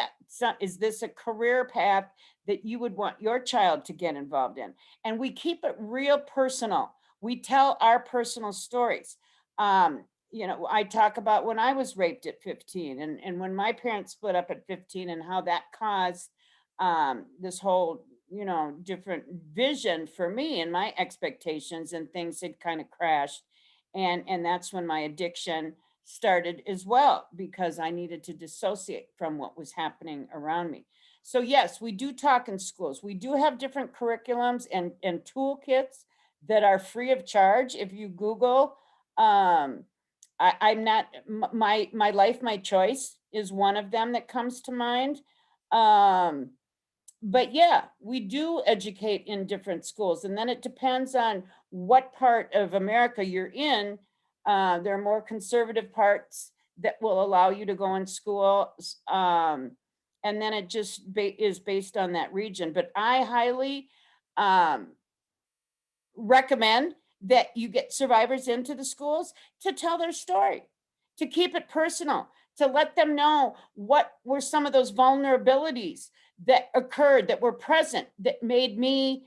this a career path that you would want your child to get involved in? And we keep it real personal. We tell our personal stories. You know, I talk about when I was raped at 15 and when my parents split up at 15 and how that caused this whole, you know, different vision for me and my expectations, and things had kind of crashed. And that's when my addiction started as well, because I needed to dissociate from what was happening around me. So yes, we do talk in schools. We do have different curriculums and toolkits that are free of charge. If you Google, I'm not, my life, my choice is one of them that comes to mind. But yeah, we do educate in different schools, and then it depends on what part of America you're in. There are more conservative parts that will allow you to go in school. And then it just is based on that region. But I highly recommend that you get survivors into the schools to tell their story, to keep it personal, to let them know what were some of those vulnerabilities that occurred, that were present, that made me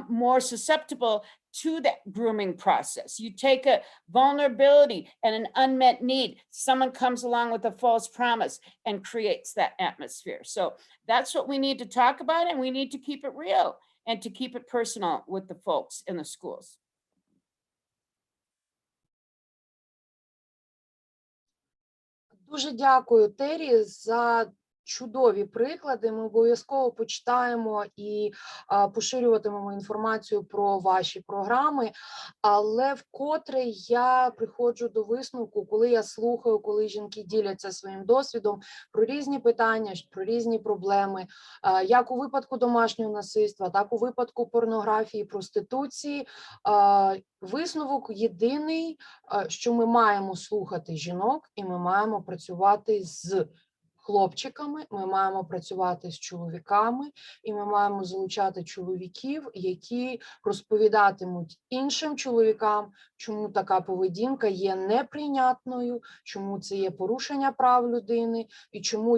more susceptible to that grooming process. You take a vulnerability and an unmet need, someone comes along with a false promise and creates that atmosphere. So that's what we need to talk about, and we need to keep it real and to keep it personal with the folks in the schools. Дуже дякую, Тері, за чудові приклади. Ми обов'язково почитаємо і поширюватимемо інформацію про ваші програми. Але вкотре я приходжу до висновку, коли я слухаю, коли жінки діляться своїм досвідом про різні питання, про різні проблеми, як у випадку домашнього насильства, так у випадку порнографії, проституції. Висновок єдиний, що ми маємо слухати жінок і ми маємо працювати з хлопчиками, ми маємо працювати з чоловіками, і ми маємо залучати чоловіків, які розповідатимуть іншим чоловікам, чому така поведінка є неприйнятною, чому це є порушення прав людини, і чому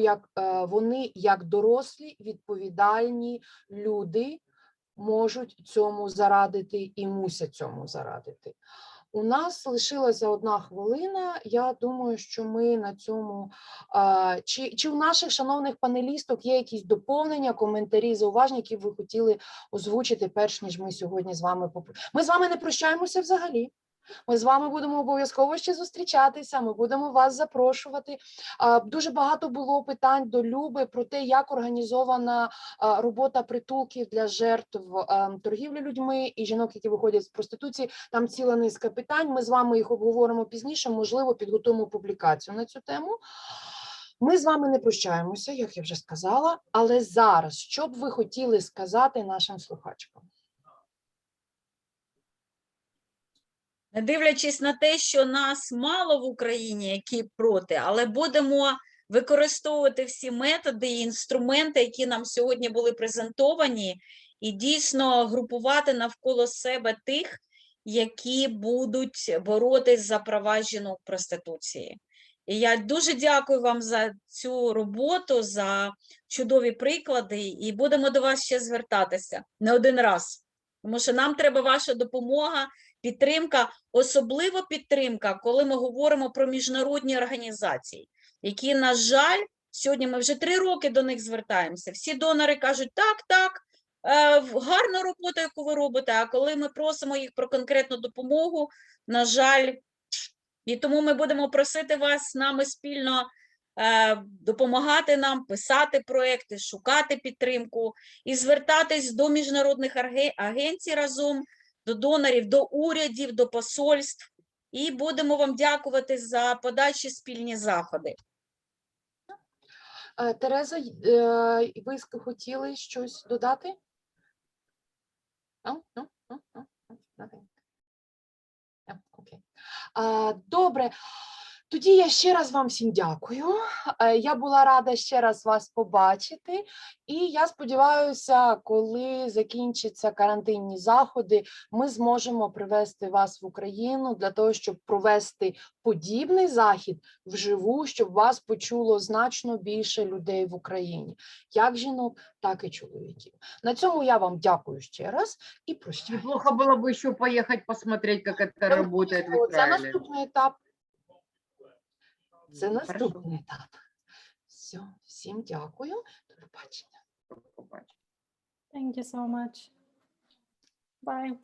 вони, як дорослі, відповідальні люди, можуть цьому зарадити і мусять цьому зарадити. У нас лишилася 1 хвилина. Я думаю, що ми на цьому... Чи у наших шановних панелісток є якісь доповнення, коментарі, зауваження, які б ви хотіли озвучити, перш ніж ми сьогодні з вами... Ми з вами не прощаємося взагалі. Ми з вами будемо обов'язково ще зустрічатися, ми будемо вас запрошувати. Дуже багато було питань до Люби про те, як організована робота притулків для жертв торгівлі людьми і жінок, які виходять з проституції. Там ціла низка питань, ми з вами їх обговоримо пізніше, можливо, підготуємо публікацію на цю тему. Ми з вами не прощаємося, як я вже сказала, але зараз, що б ви хотіли сказати нашим слухачкам? Не дивлячись на те, що нас мало в Україні, які проти, але будемо використовувати всі методи і інструменти, які нам сьогодні були презентовані, і дійсно групувати навколо себе тих, які будуть боротись за права жінок в проституції. І я дуже дякую вам за цю роботу, за чудові приклади, і будемо до вас ще звертатися не один раз, тому що нам треба ваша допомога, підтримка, особливо підтримка, коли ми говоримо про міжнародні організації, які, на жаль, сьогодні ми вже 3 роки до них звертаємося. Всі донори кажуть, так, гарна робота, яку ви робите, а коли ми просимо їх про конкретну допомогу, на жаль, і тому ми будемо просити вас з нами спільно допомагати нам писати проекти, шукати підтримку і звертатись до міжнародних агенцій разом, до донорів, до урядів, до посольств. І будемо вам дякувати за подальші спільні заходи. Тереза, ви хотіли щось додати? Окей. Добре. Тоді я ще раз вам всім дякую. Я була рада ще раз вас побачити. І я сподіваюся, коли закінчаться карантинні заходи, ми зможемо привезти вас в Україну для того, щоб провести подібний захід вживу, щоб вас почуло значно більше людей в Україні. Як жінок, так і чоловіків. На цьому я вам дякую ще раз і прощаюся. Неплохо было бы еще поехать посмотреть, как это работает в Це Израиле. наступний етап. Це Хорошо. наступний етап. Все, всім дякую. До побачення. Побачимо. Thank you so much. Bye.